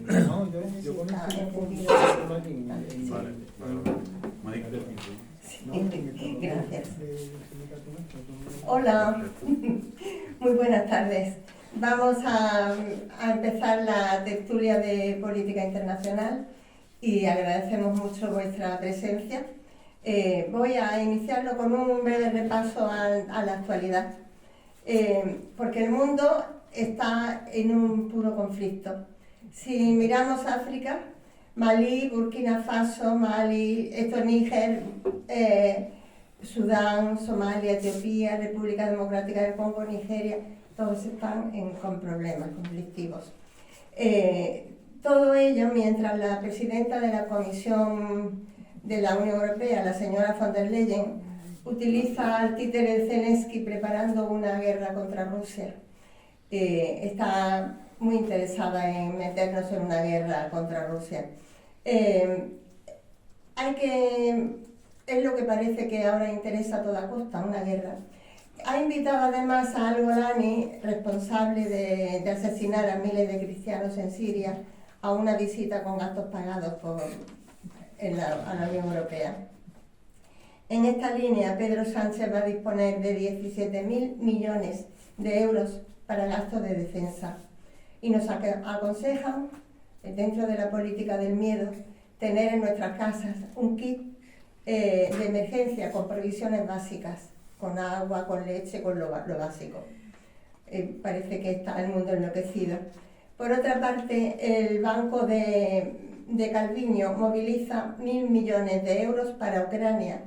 No, yo conozco un poco Vale. Gracias. Hola, muy buenas tardes. Vamos a empezar la tertulia de política internacional y agradecemos mucho vuestra presencia. Voy a iniciarlo con un breve repaso a la actualidad, porque el mundo está en un puro conflicto. Si miramos África, Malí, Burkina Faso, Níger, Sudán, Somalia, Etiopía, República Democrática del Congo, Nigeria, todos están con problemas conflictivos. Todo ello mientras la presidenta de la Comisión de la Unión Europea, la señora von der Leyen, utiliza al títere Zelensky preparando una guerra contra Rusia. Está muy interesada en meternos en una guerra contra Rusia. Es lo que parece que ahora interesa a toda costa, una guerra. Ha invitado además a al-Golani, responsable de asesinar a miles de cristianos en Siria, a una visita con gastos pagados a la Unión Europea. En esta línea, Pedro Sánchez va a disponer de 17.000 millones de euros para gastos de defensa y nos aconsejan, dentro de la política del miedo, tener en nuestras casas un kit de emergencia con provisiones básicas, con agua, con leche, con lo básico. Parece que está el mundo enloquecido. Por otra parte, el Banco de Calviño moviliza 1.000 millones de euros para Ucrania,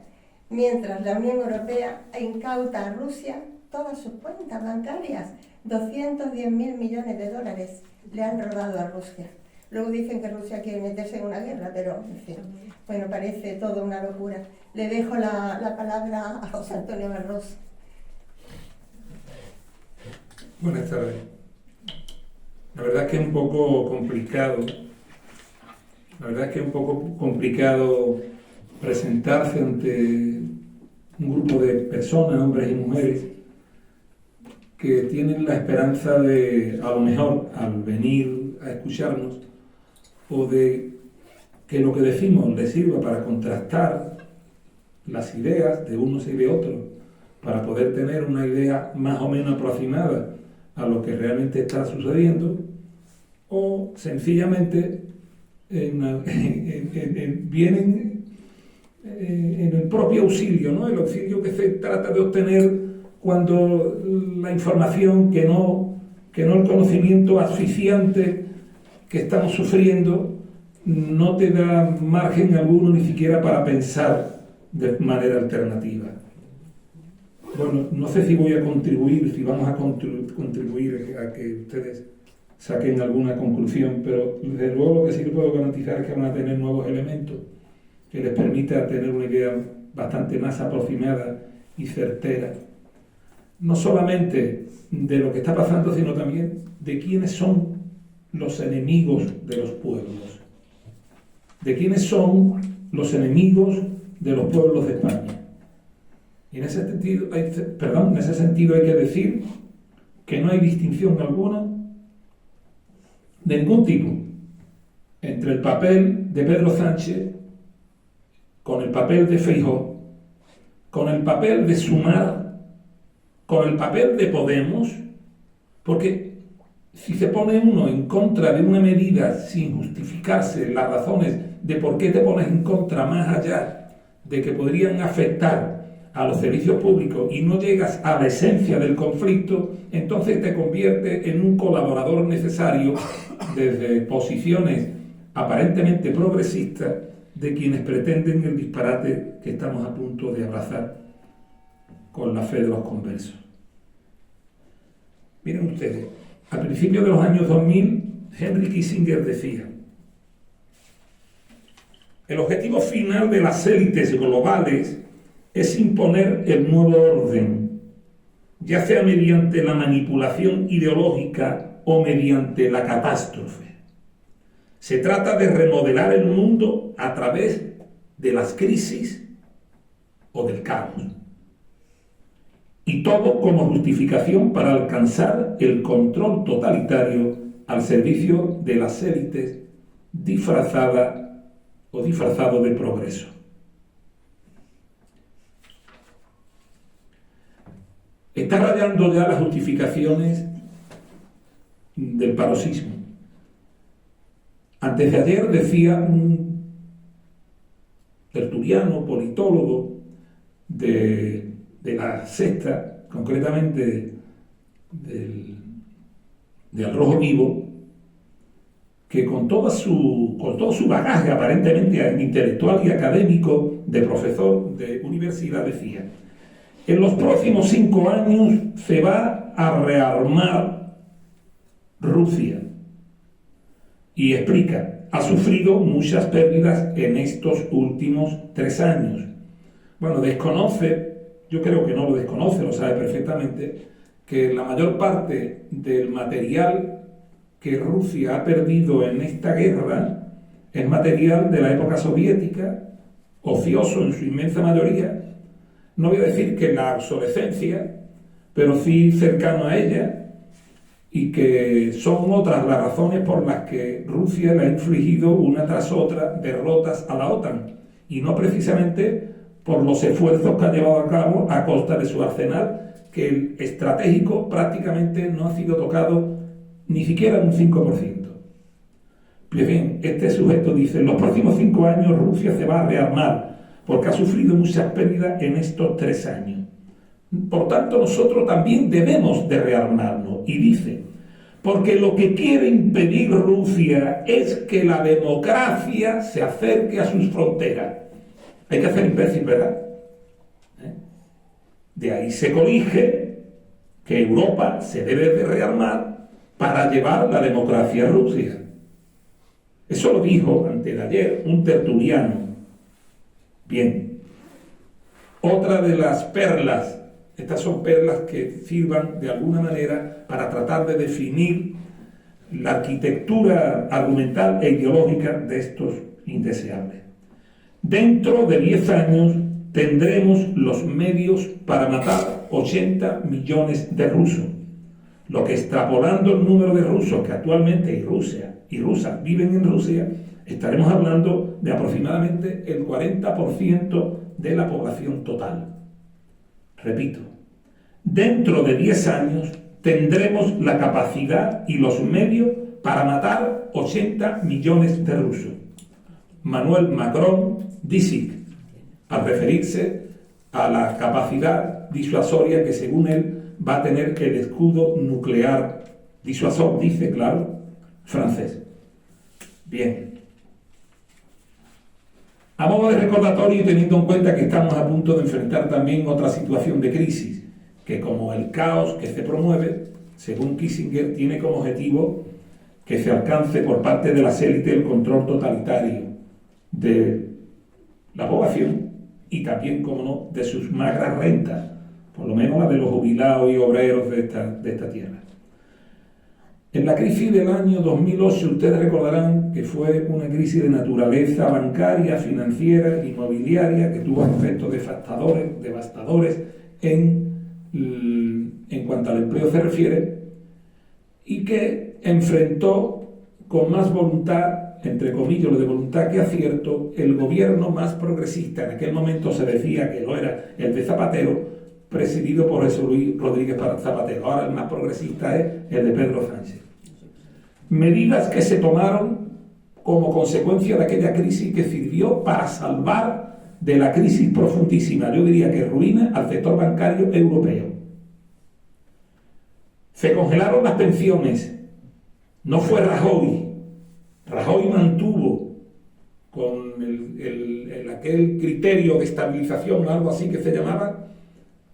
mientras la Unión Europea incauta a Rusia todas sus cuentas bancarias. 210.000 millones de dólares le han robado a Rusia. Luego dicen que Rusia quiere meterse en una guerra, pero en fin, bueno, parece todo una locura. Le dejo la palabra a José Antonio Barros. Buenas tardes. La verdad es que es un poco complicado presentarse ante un grupo de personas, hombres y mujeres, que tienen la esperanza de, a lo mejor, al venir a escucharnos, o de que lo que decimos les sirva para contrastar las ideas de unos y de otros, para poder tener una idea más o menos aproximada a lo que realmente está sucediendo, o sencillamente vienen en el propio auxilio, ¿no? El auxilio que se trata de obtener cuando la información que no el conocimiento asfixiante que estamos sufriendo no te da margen alguno ni siquiera para pensar de manera alternativa. Bueno, no sé si voy a contribuir, si vamos a contribuir a que ustedes saquen alguna conclusión, pero desde luego lo que sí que puedo garantizar es que van a tener nuevos elementos que les permita tener una idea bastante más aproximada y certera, no solamente de lo que está pasando, sino también de quiénes son los enemigos de los pueblos, de quiénes son los enemigos de los pueblos de España. Y en ese sentido hay que decir que no hay distinción alguna de ningún tipo entre el papel de Pedro Sánchez con el papel de Feijóo, con el papel de Sumar, con el papel de Podemos, porque si se pone uno en contra de una medida sin justificarse las razones de por qué te pones en contra, más allá de que podrían afectar a los servicios públicos, y no llegas a la esencia del conflicto, entonces te convierte en un colaborador necesario desde posiciones aparentemente progresistas de quienes pretenden el disparate que estamos a punto de abrazar con la fe de los conversos. Miren ustedes, a principios de los años 2000, Henry Kissinger decía: el objetivo final de las élites globales es imponer el nuevo orden, ya sea mediante la manipulación ideológica o mediante la catástrofe. Se trata de remodelar el mundo a través de las crisis o del caos. Y todo como justificación para alcanzar el control totalitario al servicio de las élites disfrazada o disfrazado de progreso. Está rayando ya las justificaciones del paroxismo. Antes de ayer decía un tertuliano, politólogo de la Sexta, concretamente de Al Rojo Vivo, que con todo su bagaje aparentemente intelectual y académico de profesor de universidad decía: en los próximos 5 años se va a rearmar Rusia. Y explica, ha sufrido muchas pérdidas en estos últimos 3 años. Bueno, desconoce, yo creo que no lo desconoce, lo sabe perfectamente, que la mayor parte del material que Rusia ha perdido en esta guerra es material de la época soviética, ocioso en su inmensa mayoría. No voy a decir que la obsolescencia, pero sí cercano a ella, y que son otras las razones por las que Rusia le ha infligido una tras otra derrotas a la OTAN, y no precisamente por los esfuerzos que ha llevado a cabo a costa de su arsenal, que el estratégico prácticamente no ha sido tocado ni siquiera un 5%. Pues bien, este sujeto dice: en los próximos 5 años Rusia se va a rearmar, porque ha sufrido muchas pérdidas en estos 3 años. Por tanto, nosotros también debemos de rearmarnos. Y dice: porque lo que quiere impedir Rusia es que la democracia se acerque a sus fronteras. Hay que hacer imbécil, ¿verdad? De ahí se colige que Europa se debe de rearmar para llevar la democracia a Rusia. Eso lo dijo antes de ayer un tertuliano. Bien. Otra de las perlas, estas son perlas que sirvan de alguna manera para tratar de definir la arquitectura argumental e ideológica de estos indeseables. Dentro de 10 años tendremos los medios para matar 80 millones de rusos, lo que, extrapolando el número de rusos que actualmente y rusas viven en Rusia, estaremos hablando de aproximadamente el 40% de la población total. Repito, dentro de 10 años tendremos la capacidad y los medios para matar 80 millones de rusos. Manuel Macron dice, al referirse a la capacidad disuasoria que según él va a tener el escudo nuclear disuasor, dice, claro, francés. Bien. A modo de recordatorio y teniendo en cuenta que estamos a punto de enfrentar también otra situación de crisis, que como el caos que se promueve, según Kissinger, tiene como objetivo que se alcance por parte de las élites el control totalitario de la población y también, como no, de sus magras rentas, por lo menos la de los jubilados y obreros de esta tierra. En la crisis del año 2008, ustedes recordarán que fue una crisis de naturaleza bancaria, financiera, inmobiliaria, que tuvo efectos devastadores en cuanto al empleo se refiere, y que enfrentó con más voluntad, entre comillas, lo de voluntad que acierto, el gobierno más progresista, en aquel momento se decía que lo era el de Zapatero, presidido por Jesús Luis Rodríguez Zapatero. Ahora el más progresista es el de Pedro Sánchez. Medidas que se tomaron como consecuencia de aquella crisis que sirvió para salvar de la crisis profundísima, yo diría que ruina al sector bancario europeo. Se congelaron las pensiones. No fue Rajoy. Rajoy mantuvo con aquel criterio de estabilización, algo así que se llamaba,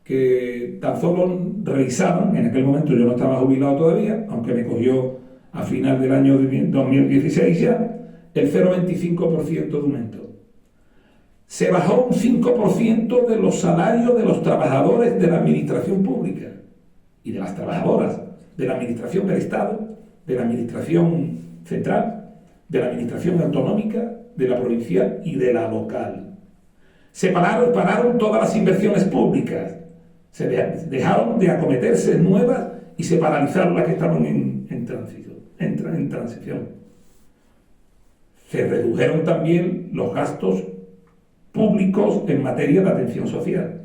que tan solo revisaban, en aquel momento yo no estaba jubilado todavía, aunque me cogió a final del año 2016 ya, el 0,25% de aumento. Se bajó un 5% de los salarios de los trabajadores de la administración pública y de las trabajadoras de la administración del Estado, de la administración central, de la administración autonómica, de la provincial y de la local. Se pararon todas las inversiones públicas, se dejaron de acometerse nuevas y se paralizaron las que estaban en tránsito. en transición. Se redujeron también los gastos públicos en materia de atención social.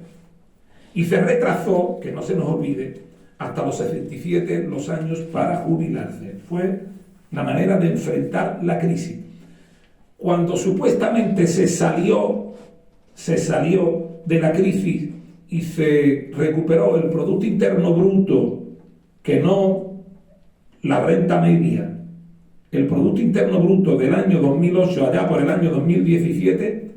Y se retrasó, que no se nos olvide, hasta los 67 los años para jubilarse. Fue la manera de enfrentar la crisis. Cuando supuestamente se salió de la crisis y se recuperó el Producto Interno Bruto, que no la renta media, el Producto Interno Bruto del año 2008 allá por el año 2017,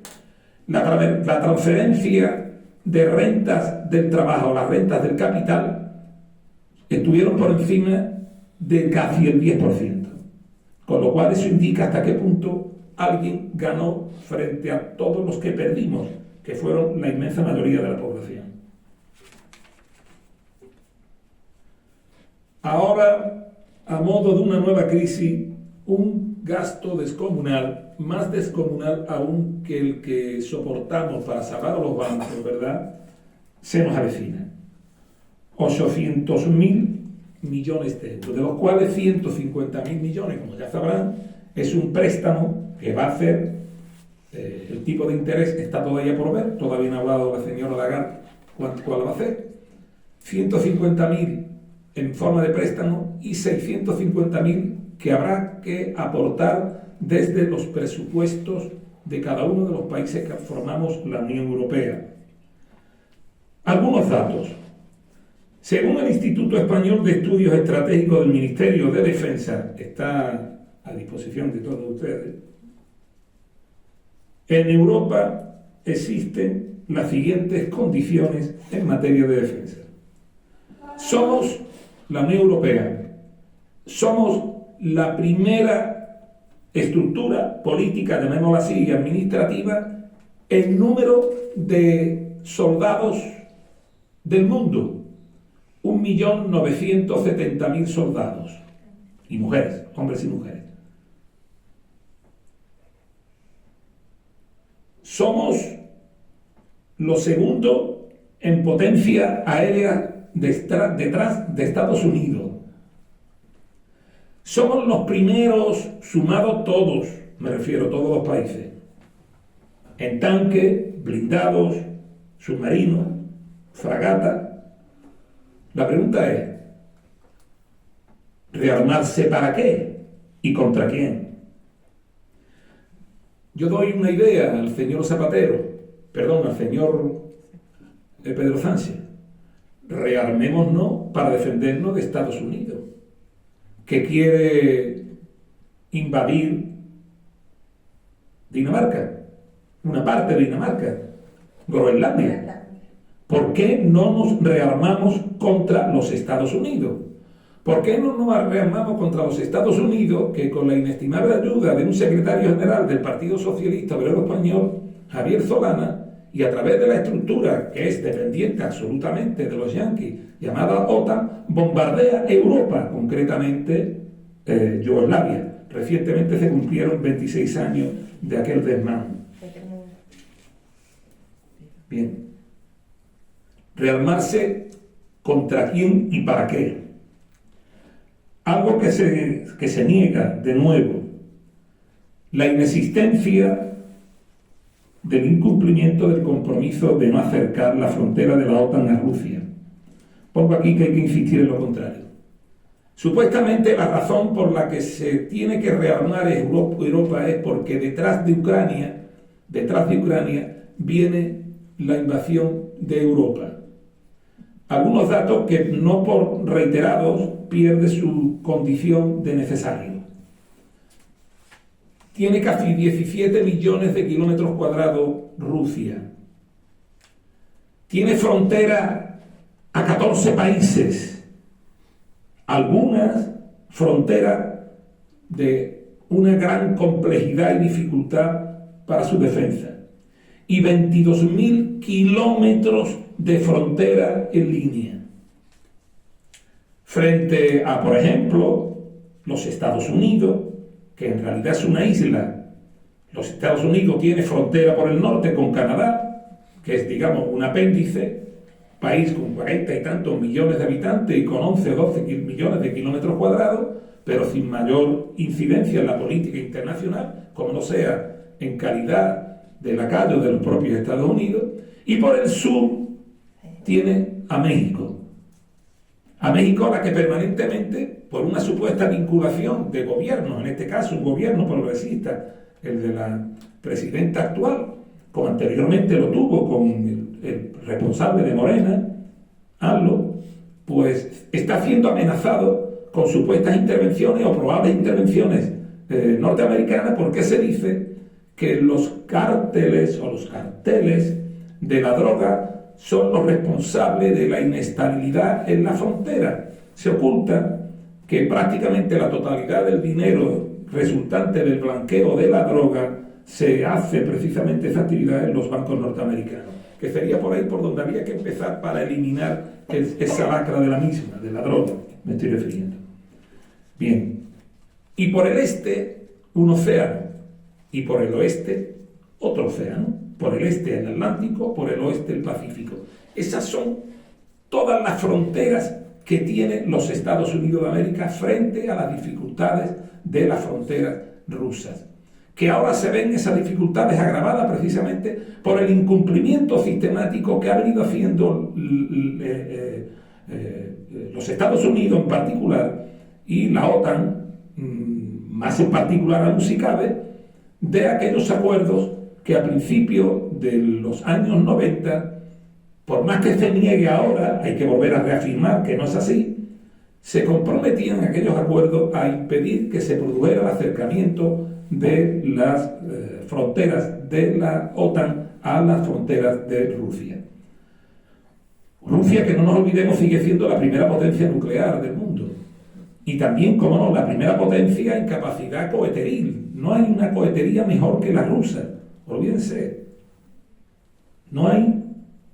la transferencia de rentas del trabajo, las rentas del capital, estuvieron por encima de casi el 10%. Con lo cual eso indica hasta qué punto alguien ganó frente a todos los que perdimos, que fueron la inmensa mayoría de la población. Ahora, a modo de una nueva crisis, un gasto descomunal, más descomunal aún que el que soportamos para salvar a los bancos, ¿verdad?, se nos avecina. 800.000 millones de euros, de los cuales 150.000 millones, como ya sabrán, es un préstamo que va a hacer, el tipo de interés está todavía por ver, todavía no ha hablado la señora Lagarde cuál va a hacer, 150.000 en forma de préstamo y 650.000 que habrá que aportar desde los presupuestos de cada uno de los países que formamos la Unión Europea. Algunos datos. Según el Instituto Español de Estudios Estratégicos del Ministerio de Defensa, está a disposición de todos ustedes, en Europa existen las siguientes condiciones en materia de defensa. Somos la Unión Europea, somos la primera estructura política, llamémosla así, y administrativa, en número de soldados del mundo. 1.970.000 soldados y mujeres, hombres y mujeres. Somos los segundos en potencia aérea detrás de Estados Unidos. Somos los primeros, sumados todos, me refiero a todos los países, en tanques, blindados, submarinos, fragatas. La pregunta es, ¿rearmarse para qué? ¿Y contra quién? Yo doy una idea al señor al señor Pedro Sánchez. Rearmémonos para defendernos de Estados Unidos, que quiere invadir Dinamarca, una parte de Dinamarca, Groenlandia. ¿Por qué no nos rearmamos contra los Estados Unidos? ¿Por qué no nos rearmamos contra los Estados Unidos, que con la inestimable ayuda de un secretario general del Partido Socialista Obrero Español, Javier Solana, y a través de la estructura que es dependiente absolutamente de los yanquis, llamada OTAN, bombardea Europa, concretamente Yugoslavia? Recientemente se cumplieron 26 años de aquel desmán. Bien. ¿Rearmarse contra quién y para qué? Algo que se niega de nuevo, la inexistencia del incumplimiento del compromiso de no acercar la frontera de la OTAN a Rusia. Pongo aquí que hay que insistir en lo contrario. Supuestamente la razón por la que se tiene que rearmar Europa es porque detrás de Ucrania viene la invasión de Europa. Algunos datos que, no por reiterados, pierde su condición de necesario. Tiene casi 17 millones de kilómetros cuadrados Rusia. Tiene frontera a 14 países. Algunas fronteras de una gran complejidad y dificultad para su defensa. Y 22.000 kilómetros de frontera en línea. Frente a, por ejemplo, los Estados Unidos, que en realidad es una isla. Los Estados Unidos tiene frontera por el norte con Canadá, que es, digamos, un apéndice, país con 40 y tantos millones de habitantes y con 11 o 12 millones de kilómetros cuadrados, pero sin mayor incidencia en la política internacional, como no sea en calidad de lacayo de los propios Estados Unidos. Y por el sur tiene a México, a la que permanentemente, por una supuesta vinculación de gobierno, en este caso un gobierno progresista, el de la presidenta actual, como anteriormente lo tuvo con el responsable de Morena, AMLO, pues está siendo amenazado con supuestas intervenciones o probables intervenciones norteamericanas, porque se dice que los cárteles o los carteles de la droga son los responsables de la inestabilidad en la frontera. Se oculta que prácticamente la totalidad del dinero resultante del blanqueo de la droga se hace precisamente esa actividad en los bancos norteamericanos, que sería por ahí por donde había que empezar para eliminar esa lacra de la misma, de la droga, me estoy refiriendo. Bien, y por el este un océano, y por el oeste otro océano. Por el este el Atlántico, por el oeste el Pacífico. Esas son todas las fronteras que tienen los Estados Unidos de América frente a las dificultades de las fronteras rusas, que ahora se ven esas dificultades agravadas precisamente por el incumplimiento sistemático que ha venido haciendo los Estados Unidos en particular y la OTAN, más en particular aún si cabe, de aquellos acuerdos que a principios de los años 90, por más que se niegue ahora, hay que volver a reafirmar que no es así, se comprometían aquellos acuerdos a impedir que se produjera el acercamiento de las fronteras de la OTAN a las fronteras de Rusia. Rusia, que no nos olvidemos, sigue siendo la primera potencia nuclear del mundo. Y también, como no, la primera potencia en capacidad coheteril. No hay una cohetería mejor que la rusa. Olvídense. No hay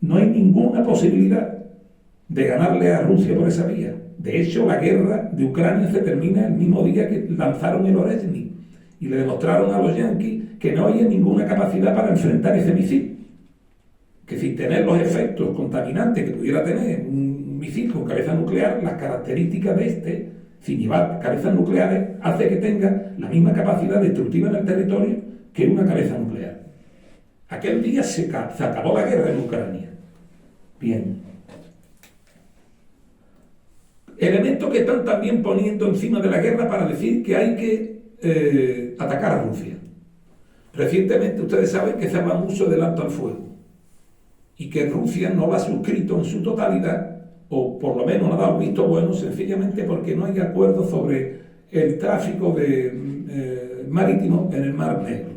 ninguna posibilidad de ganarle a Rusia por esa vía. De hecho, la guerra de Ucrania se termina el mismo día que lanzaron el Oresny y le demostraron a los yanquis que no había ninguna capacidad para enfrentar ese misil. Que sin tener los efectos contaminantes que pudiera tener un misil con cabeza nuclear, las características de este, sin llevar cabezas nucleares, hace que tenga la misma capacidad destructiva en el territorio que una cabeza nuclear. Aquel día se acabó la guerra en Ucrania. Bien. Elementos que están también poniendo encima de la guerra para decir que hay que atacar a Rusia. Recientemente ustedes saben que se habla mucho del alto al fuego y que Rusia no lo ha suscrito en su totalidad, o por lo menos no ha dado visto bueno, sencillamente porque no hay acuerdo sobre el tráfico marítimo en el Mar Negro.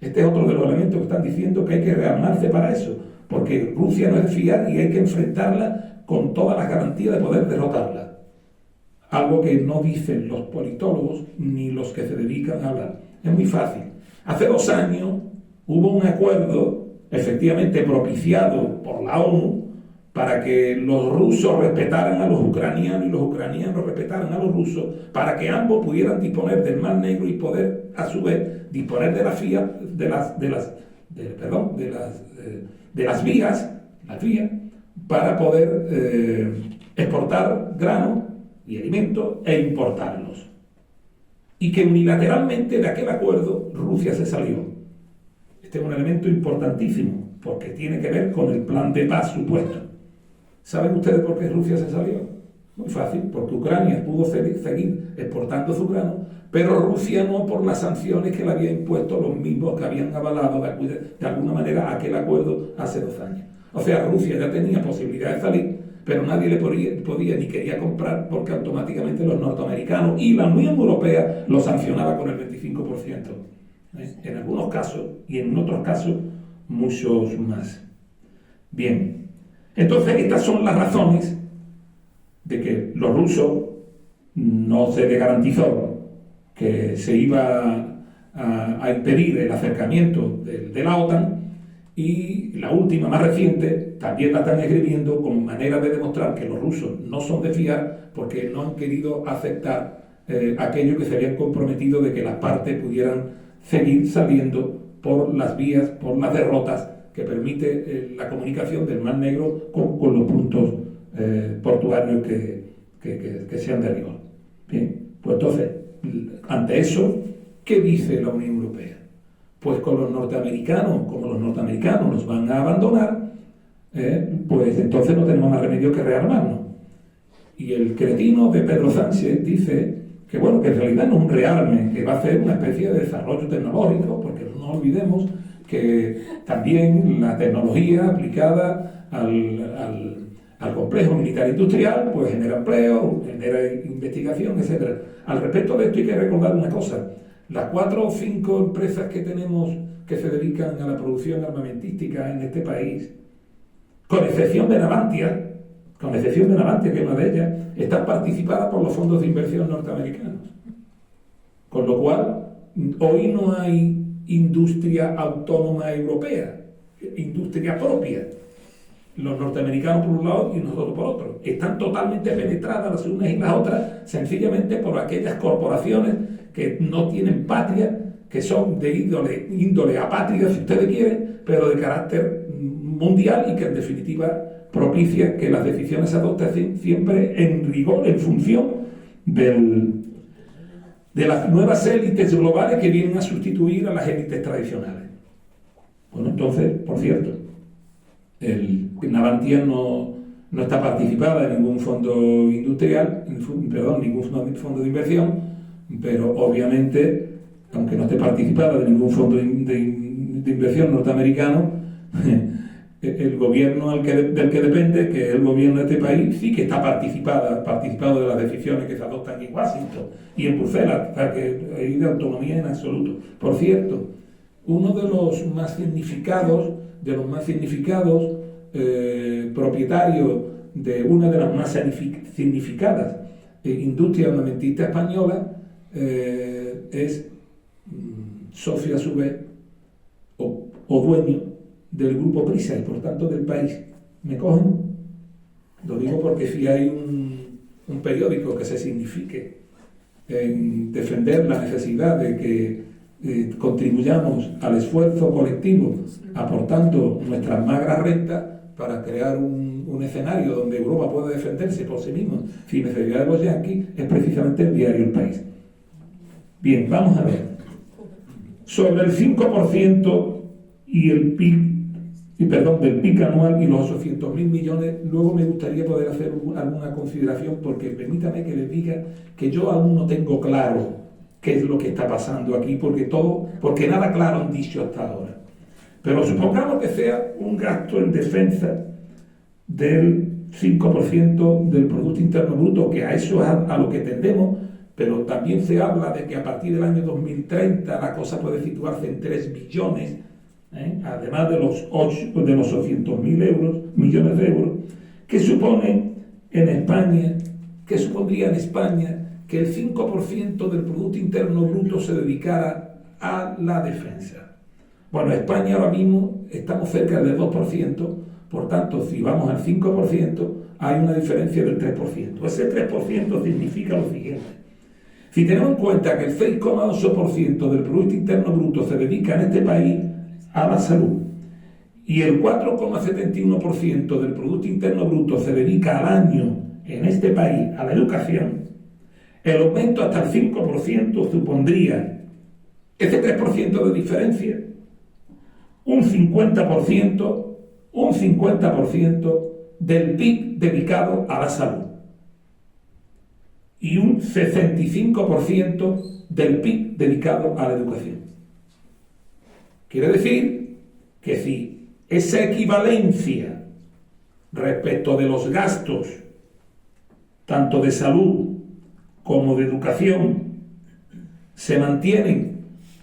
Este es otro de los elementos que están diciendo que hay que rearmarse para eso, porque Rusia no es de fiar y hay que enfrentarla con todas las garantías de poder derrotarla. Algo que no dicen los politólogos ni los que se dedican a hablar. Es muy fácil. Hace 2 años hubo un acuerdo efectivamente propiciado por la ONU para que los rusos respetaran a los ucranianos y los ucranianos respetaran a los rusos, para que ambos pudieran disponer del Mar Negro y poder a su vez disponer de las vías para poder exportar grano y alimentos e importarlos. Y que unilateralmente de aquel acuerdo Rusia se salió. Este es un elemento importantísimo porque tiene que ver con el plan de paz supuesto. ¿Saben ustedes por qué Rusia se salió? Muy fácil, porque Ucrania pudo seguir exportando su grano, pero Rusia no, por las sanciones que le habían impuesto los mismos que habían avalado de alguna manera aquel acuerdo hace 2 años. O sea, Rusia ya tenía posibilidad de salir, pero nadie le podía ni quería comprar porque automáticamente los norteamericanos y la Unión Europea lo sancionaba con el 25%. En algunos casos y en otros casos muchos más. Bien. Entonces, estas son las razones de que los rusos no se les garantizó que se iba a impedir el acercamiento de la OTAN, y la última, más reciente, también la están escribiendo como manera de demostrar que los rusos no son de fiar porque no han querido aceptar aquello que se habían comprometido de que las partes pudieran seguir saliendo por las vías, por las derrotas que permite la comunicación del Mar Negro con los puntos portuarios que sean de rigor. Bien, Pues entonces, ante eso, ¿qué dice la Unión Europea? Pues con los norteamericanos, como los norteamericanos nos van a abandonar, pues entonces no tenemos más remedio que rearmarnos. Y el cretino de Pedro Sánchez dice que bueno, que en realidad no es un rearme, que va a ser una especie de desarrollo tecnológico, porque no olvidemos que también la tecnología aplicada al complejo militar industrial pues genera empleo, genera investigación, etc. Al respecto de esto hay que recordar una cosa: las 4 o 5 empresas que tenemos que se dedican a la producción armamentística en este país, con excepción de Navantia, que es una de ellas, están participadas por los fondos de inversión norteamericanos. Con lo cual, hoy no hay industria autónoma europea, industria propia. Los norteamericanos por un lado y nosotros por otro. Están totalmente penetradas las unas y las otras, sencillamente por aquellas corporaciones que no tienen patria, que son de índole apátrida, si ustedes quieren, pero de carácter mundial y que en definitiva propicia que las decisiones se adopten siempre en rigor, en función de las nuevas élites globales que vienen a sustituir a las élites tradicionales. Bueno, entonces, por cierto, Navantia no está participada en ningún fondo industrial, ningún fondo de inversión, pero obviamente, aunque no esté participada de ningún fondo de inversión norteamericano, el gobierno del que depende, que es el gobierno de este país, sí que está participado de las decisiones que se adoptan en Washington y en Bruselas, o sea que hay de autonomía en absoluto. Por cierto, uno de los más significados propietarios de una de las más significadas industrias armamentistas españolas es socio a su vez o dueño del grupo Prisa y por tanto del país. ¿Me cogen? Lo digo porque si hay un periódico que se signifique en defender la necesidad de que contribuyamos al esfuerzo colectivo aportando nuestras magras rentas para crear un escenario donde Europa pueda defenderse por sí misma sin necesidad de los yanquis, es precisamente el diario El País. Bien, vamos a ver. Sobre el 5% y el PIB, del PIB anual y los 800.000 millones, luego me gustaría poder hacer alguna consideración, porque permítame que les diga que yo aún no tengo claro qué es lo que está pasando aquí, porque nada claro han dicho hasta ahora. Pero supongamos que sea un gasto en defensa del 5% del Producto Interno Bruto, que a eso es a lo que tendemos, pero también se habla de que a partir del año 2030 la cosa puede situarse en 3 billones, además de los 800.000 millones de euros, que supone en España, que supondría en España que el 5% del Producto Interno Bruto se dedicara a la defensa. Bueno, España ahora mismo estamos cerca del 2%, por tanto, si vamos al 5%, hay una diferencia del 3%. Ese 3% significa lo siguiente. Si tenemos en cuenta que el 6,8% del Producto Interno Bruto se dedica en este país a la salud y el 4,71% del Producto Interno Bruto se dedica al año en este país a la educación, el aumento hasta el 5% supondría ese 3% de diferencia, un 50% del PIB dedicado a la salud y un 65% del PIB dedicado a la educación. Quiere decir que si esa equivalencia respecto de los gastos, tanto de salud como de educación, se mantienen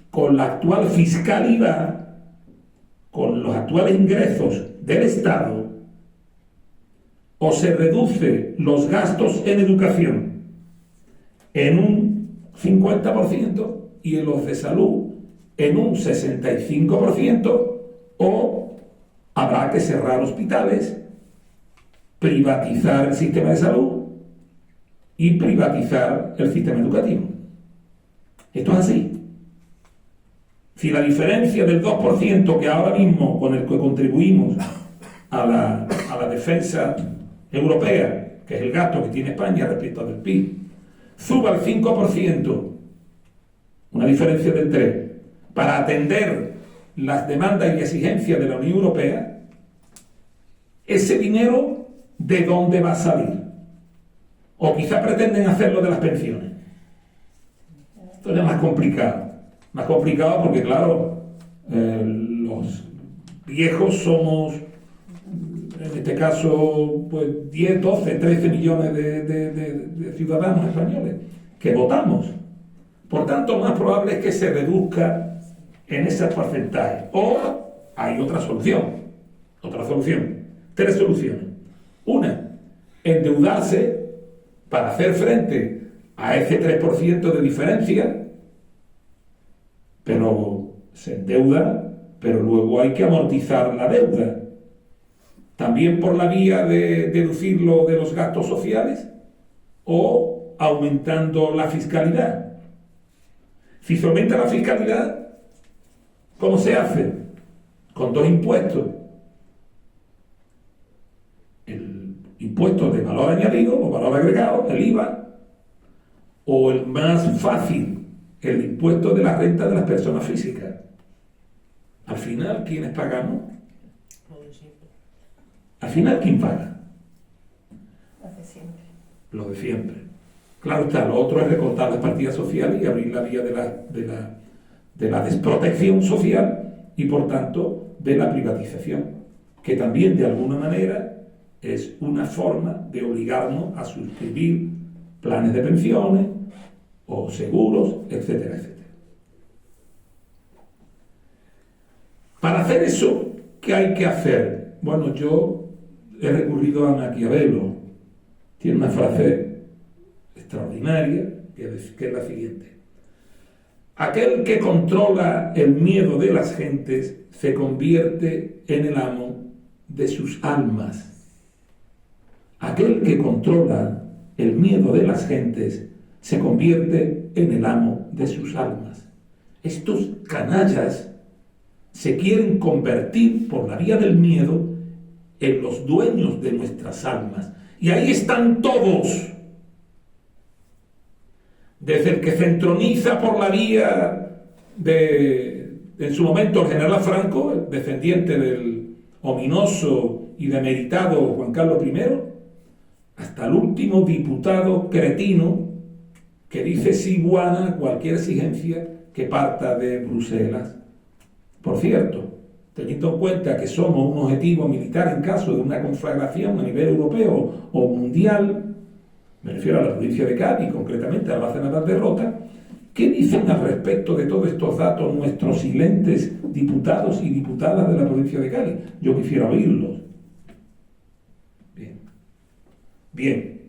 con la actual fiscalidad, con los actuales ingresos del Estado, o se reduce los gastos en educación en un 50% y en los de salud en un 65%, o habrá que cerrar hospitales, privatizar el sistema de salud y privatizar el sistema educativo. Esto es así. Si la diferencia del 2% que ahora mismo con el que contribuimos a la defensa europea, que es el gasto que tiene España respecto del PIB, suba al 5%, una diferencia del 3%, para atender las demandas y exigencias de la Unión Europea, ese dinero, ¿de dónde va a salir? O quizá pretenden hacerlo de las pensiones. Esto es más complicado. Más complicado porque, claro, los viejos somos, en este caso, pues 10, 12, 13 millones de ciudadanos españoles que votamos. Por tanto, más probable es que se reduzca en ese porcentaje. O hay otra solución. 3 soluciones. Una, endeudarse para hacer frente a ese 3% de diferencia, pero se endeuda, pero luego hay que amortizar la deuda. También por la vía de deducirlo de los gastos sociales o aumentando la fiscalidad. Si se aumenta la fiscalidad, ¿cómo se hace? Con 2 impuestos. El impuesto de valor añadido o valor agregado, el IVA, o el más fácil, el impuesto de la renta de las personas físicas. Al final, ¿quiénes pagamos? Al final, ¿quién paga? Los de siempre. Los de siempre. Claro está, lo otro es recortar las partidas sociales y abrir la vía de la desprotección social y, por tanto, de la privatización, que también, de alguna manera, es una forma de obligarnos a suscribir planes de pensiones o seguros, etcétera, etcétera. Para hacer eso, ¿qué hay que hacer? Bueno, yo he recurrido a Maquiavelo. Tiene una frase extraordinaria que es la siguiente: aquel que controla el miedo de las gentes se convierte en el amo de sus almas. Aquel que controla el miedo de las gentes se convierte en el amo de sus almas. Estos canallas se quieren convertir por la vía del miedo en los dueños de nuestras almas. Y ahí están todos. Desde el que se entroniza por la vía en su momento, el general Franco, el descendiente del ominoso y demeritado Juan Carlos I, hasta el último diputado cretino que dice sí buena a cualquier exigencia que parta de Bruselas. Por cierto, teniendo en cuenta que somos un objetivo militar en caso de una conflagración a nivel europeo o mundial, me refiero a la provincia de Cádiz, concretamente a la base naval de Rota, ¿qué dicen al respecto de todos estos datos nuestros silentes diputados y diputadas de la provincia de Cádiz? Yo quisiera oírlos. Bien.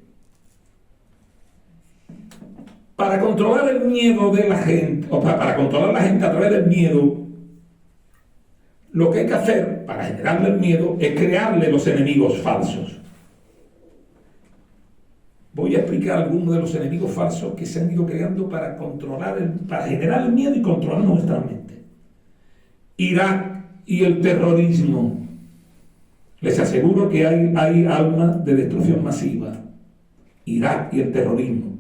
Para controlar el miedo de la gente, o para controlar la gente a través del miedo, lo que hay que hacer para generarle el miedo es crearle los enemigos falsos. Voy a explicar algunos de los enemigos falsos que se han ido creando para para generar el miedo y controlar nuestra mente. Irak y el terrorismo. Les aseguro que hay armas de destrucción masiva. Irak y el terrorismo.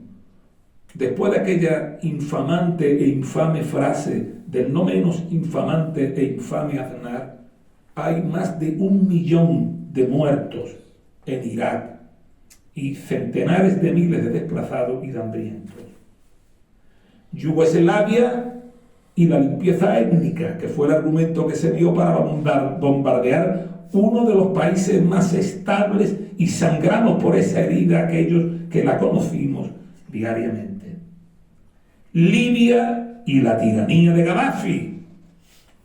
Después de aquella infamante e infame frase del no menos infamante e infame Aznar, hay más de 1 millón de muertos en Irak y centenares de miles de desplazados y de hambrientos. Yugoslavia y la limpieza étnica, que fue el argumento que se dio para bombardear uno de los países más estables, y sangramos por esa herida aquellos que la conocimos diariamente. Libia y la tiranía de Gaddafi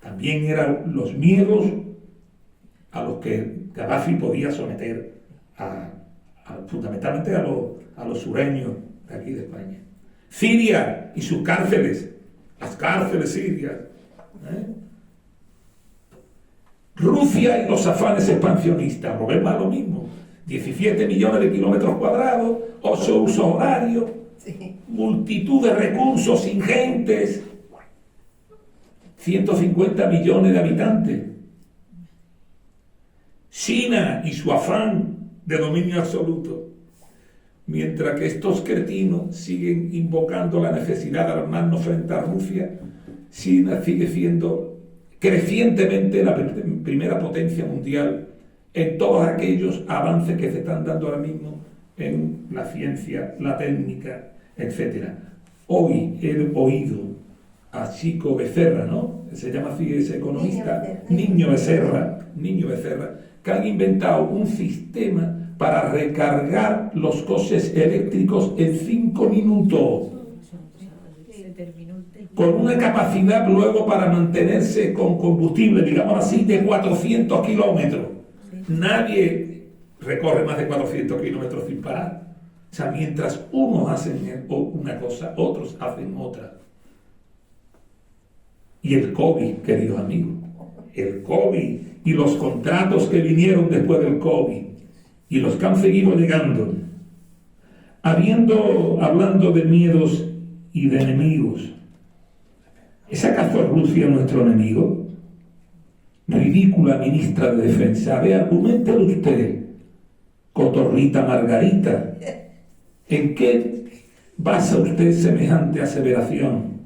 también eran los miedos a los que Gaddafi podía someter fundamentalmente a los sureños de aquí de España. Siria y sus cárceles, las cárceles sirias, Rusia y los afanes expansionistas, volvemos a lo mismo: 17 millones de kilómetros cuadrados, 8 usos horarios, multitud de recursos ingentes, 150 millones de habitantes. China y su afán de dominio absoluto. mientras que estos cretinos siguen invocando la necesidad de armarnos frente a Rusia, China sigue siendo crecientemente la primera potencia mundial en todos aquellos avances que se están dando ahora mismo en la ciencia, la técnica, etc. Hoy he oído a Chico Becerra, ¿no? Se llama así ese economista, Niño Becerra, que han inventado un sistema para recargar los coches eléctricos en 5 minutos, con una capacidad luego para mantenerse con combustible, digamos así, de 400 kilómetros. Nadie recorre más de 400 kilómetros sin parar. O sea, mientras unos hacen una cosa, otros hacen otra. Y el COVID, queridos amigos, el COVID y los contratos que vinieron después del COVID y los que han seguido llegando, hablando de miedos y de enemigos, ¿es acaso Rusia nuestro enemigo? Ridícula ministra de Defensa. A ver, argumente usted, cotorrita Margarita, ¿en qué basa usted semejante aseveración?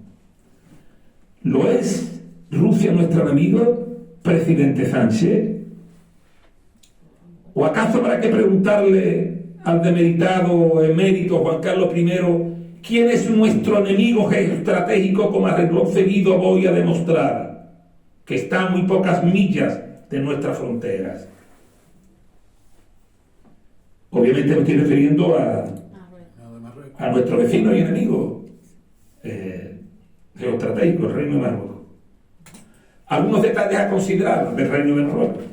¿Lo es Rusia nuestro enemigo, presidente Sánchez? ¿O acaso habrá que preguntarle al demeritado emérito Juan Carlos I quién es nuestro enemigo geoestratégico, como a renglón seguido voy a demostrar? Que está a muy pocas millas de nuestras fronteras. Obviamente me estoy refiriendo a nuestro vecino y enemigo geoestratégico, el Reino de Marruecos. Algunos detalles a considerar del Reino de Marruecos.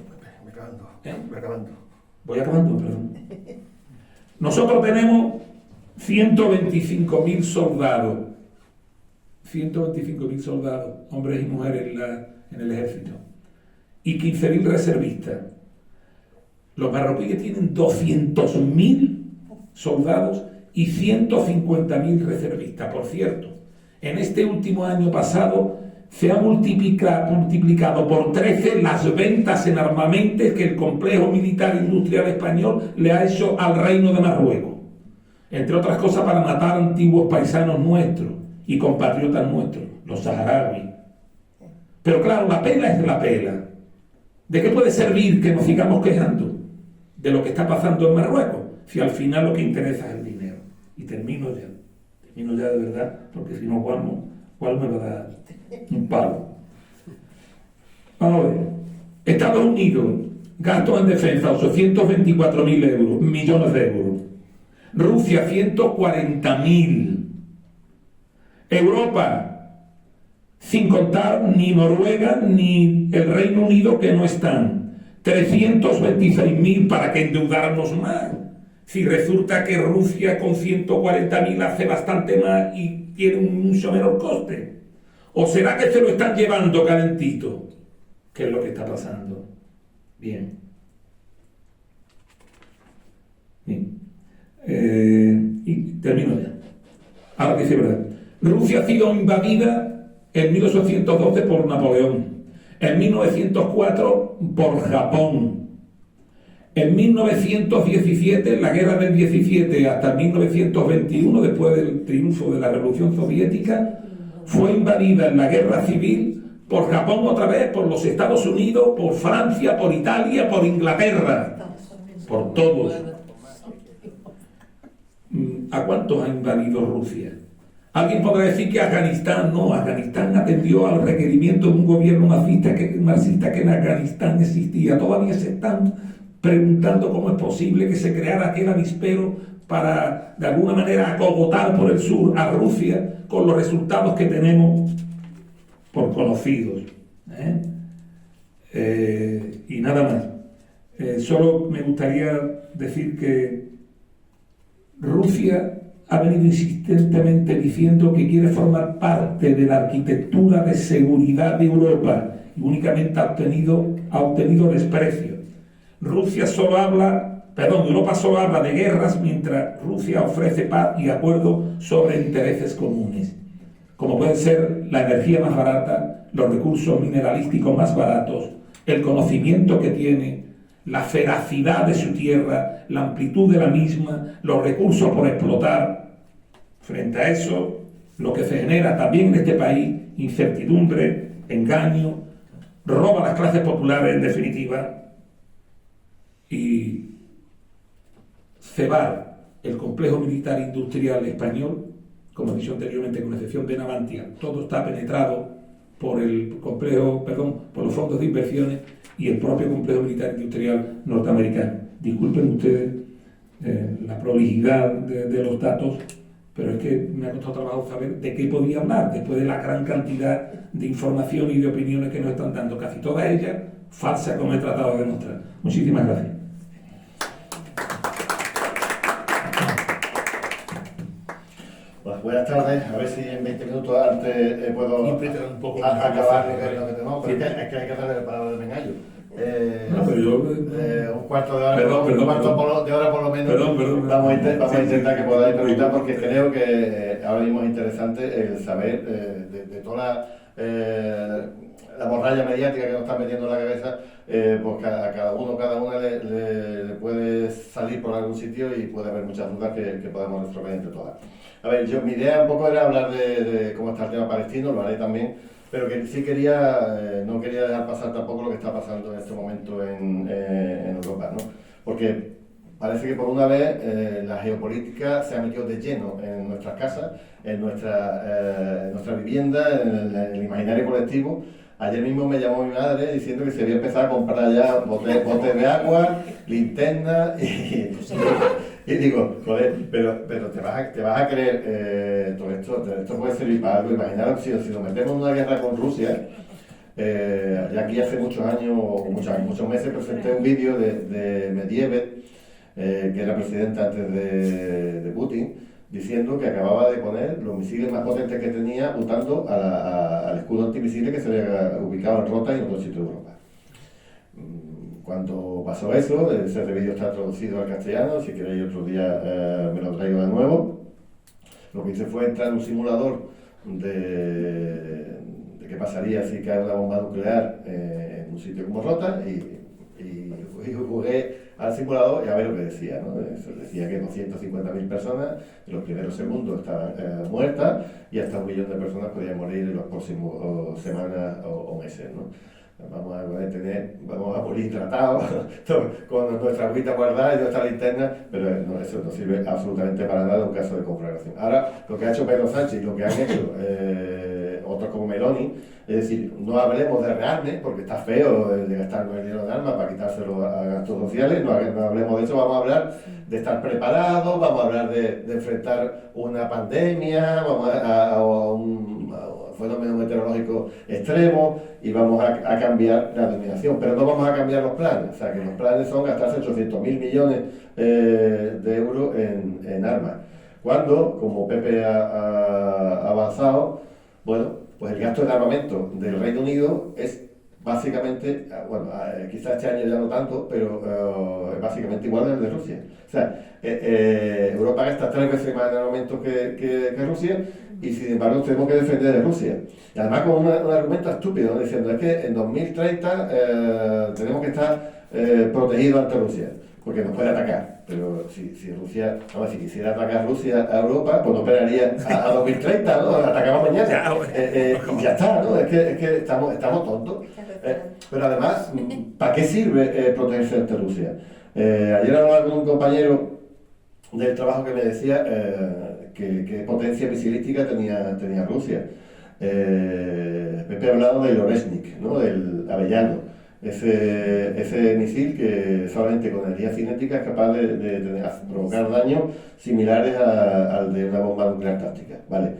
Voy acabando, perdón. Nosotros tenemos 125.000 soldados. 125.000 soldados, hombres y mujeres en el ejército, y 15.000 reservistas. Los marroquíes tienen 200.000 soldados y 150.000 reservistas. Por cierto, en este último año pasado se ha multiplicado por 13 las ventas en armamentos que el complejo militar industrial español le ha hecho al Reino de Marruecos, entre otras cosas para matar antiguos paisanos nuestros y compatriotas nuestros, los saharauis. Pero claro, la pela es la pela. ¿De qué puede servir que nos sigamos quejando de lo que está pasando en Marruecos si al final lo que interesa es el dinero? Y termino ya de verdad, porque si no Juan me va a dar un palo. Vamos a ver. Estados Unidos, gastos en defensa 824.000 euros, millones de euros. Rusia 140.000. Europa, sin contar ni Noruega ni el Reino Unido, que no están, 326.000. ¿Para qué endeudarnos más? Si resulta que Rusia con 140.000 hace bastante más y tiene un mucho menor coste. ¿O será que se lo están llevando calentito? ¿Qué es lo que está pasando? Bien. Y termino ya. Ahora que sí, ¿verdad? Rusia ha sido invadida en 1812 por Napoleón, en 1904 por Japón, en 1917, en la guerra del 17 hasta 1921, después del triunfo de la Revolución Soviética, fue invadida en la guerra civil por Japón otra vez, por los Estados Unidos, por Francia, por Italia, por Inglaterra, por todos. ¿A cuántos ha invadido Rusia? Alguien podrá decir que Afganistán no. Afganistán atendió al requerimiento de un gobierno marxista que en Afganistán existía. Todavía se están preguntando cómo es posible que se creara aquel avispero para, de alguna manera, acogotar por el sur a Rusia, con los resultados que tenemos por conocidos. Y nada más. Solo me gustaría decir que Rusia ha venido insistentemente diciendo que quiere formar parte de la arquitectura de seguridad de Europa y únicamente ha obtenido desprecio. Europa solo habla de guerras, mientras Rusia ofrece paz y acuerdo sobre intereses comunes, como pueden ser la energía más barata, los recursos mineralísticos más baratos, el conocimiento que tiene, la feracidad de su tierra, la amplitud de la misma, los recursos por explotar. Frente a eso, lo que se genera también en este país, incertidumbre, engaño, roba a las clases populares en definitiva, y cebar el complejo militar industrial español, como he dicho anteriormente, con excepción de Navantia, todo está penetrado por el complejo, por los fondos de inversiones y el propio complejo militar industrial norteamericano. Disculpen ustedes la prolijidad de los datos, pero es que me ha costado trabajo saber de qué podía hablar después de la gran cantidad de información y de opiniones que nos están dando, casi todas ellas falsas, como he tratado de demostrar. Muchísimas gracias. Pues buenas tardes, a ver si en 20 minutos antes puedo un poco acabar lo que tenemos, pero es que hay que hacer el parado de Mengallo. No, pero yo, un cuarto de hora, perdón, un cuarto de hora por lo menos. Vamos a intentar que podáis preguntar, porque creo que ahora mismo es interesante el saber de toda la morralla mediática que nos están metiendo en la cabeza, pues a cada una le puede salir por algún sitio y puede haber muchas dudas que podemos resolver entre todas. A ver, mi idea un poco era hablar de cómo está el tema palestino, lo haré también, pero que sí no quería dejar pasar tampoco lo que está pasando en este momento en Europa, ¿no? Porque parece que por una vez la geopolítica se ha metido de lleno en nuestras casas, en nuestra vivienda, en el imaginario colectivo. Ayer mismo me llamó mi madre diciendo que se había empezado a comprar ya botes de agua, linternas y digo, joder, pero te vas a creer todo esto puede servir para algo. Imaginaros si nos metemos en una guerra con Rusia. Ya aquí hace muchos meses presenté un vídeo de Medvedev, que era presidente antes de Putin, diciendo que acababa de poner los misiles más potentes que tenía, apuntando al escudo antimisile que se había ubicado en Rota y en otro sitio de Europa. Cuando pasó eso, ese vídeo está traducido al castellano, si queréis otro día me lo traigo de nuevo. Lo que hice fue entrar en un simulador de qué pasaría si cae una bomba nuclear en un sitio como Rota y jugué al simulador y a ver lo que decía, ¿no? Decía que 250.000 personas en los primeros segundos estaban muertas y hasta 1 millón de personas podían morir en los próximos semanas o meses, ¿no? Vamos a morir tratados con nuestra agüita guardada y nuestra linterna, pero eso no sirve absolutamente para nada en un caso de conflagración. Ahora, lo que ha hecho Pedro Sánchez y lo que han hecho otros como Meloni, es decir, no hablemos de rearme, porque está feo el de gastarnos el dinero de armas para quitárselo a gastos sociales, no hablemos de eso, vamos a hablar de estar preparados, vamos a hablar de enfrentar una pandemia, vamos a un fenómeno meteorológico extremo y vamos a cambiar la denominación, pero no vamos a cambiar los planes. O sea, que los planes son gastarse 800.000 millones de euros en armas. Cuando, como Pepe ha avanzado, bueno, pues el gasto en armamento del Reino Unido es básicamente, bueno, quizás este año ya no tanto, pero es básicamente igual al de Rusia. O sea, Europa gasta 3 veces más en armamento que Rusia, y sin embargo tenemos que defender de Rusia. Y además con un argumento estúpido, ¿no? Diciendo es que en 2030 tenemos que estar protegidos ante Rusia, porque nos puede atacar. Pero si Rusia, si quisiera atacar Rusia a Europa, pues no esperaría a 2030, ¿no? Atacamos mañana. Y ya está, ¿no? Es que estamos tontos. Pero además, ¿para qué sirve protegerse ante Rusia? Ayer hablaba con un compañero del trabajo que me decía qué potencia misilística tenía Rusia. Pepe ha hablado del Oreshnik, ¿no? Del Avellano. Ese misil que solamente con energía cinética es capaz de provocar daños similares al de una bomba nuclear táctica, ¿vale?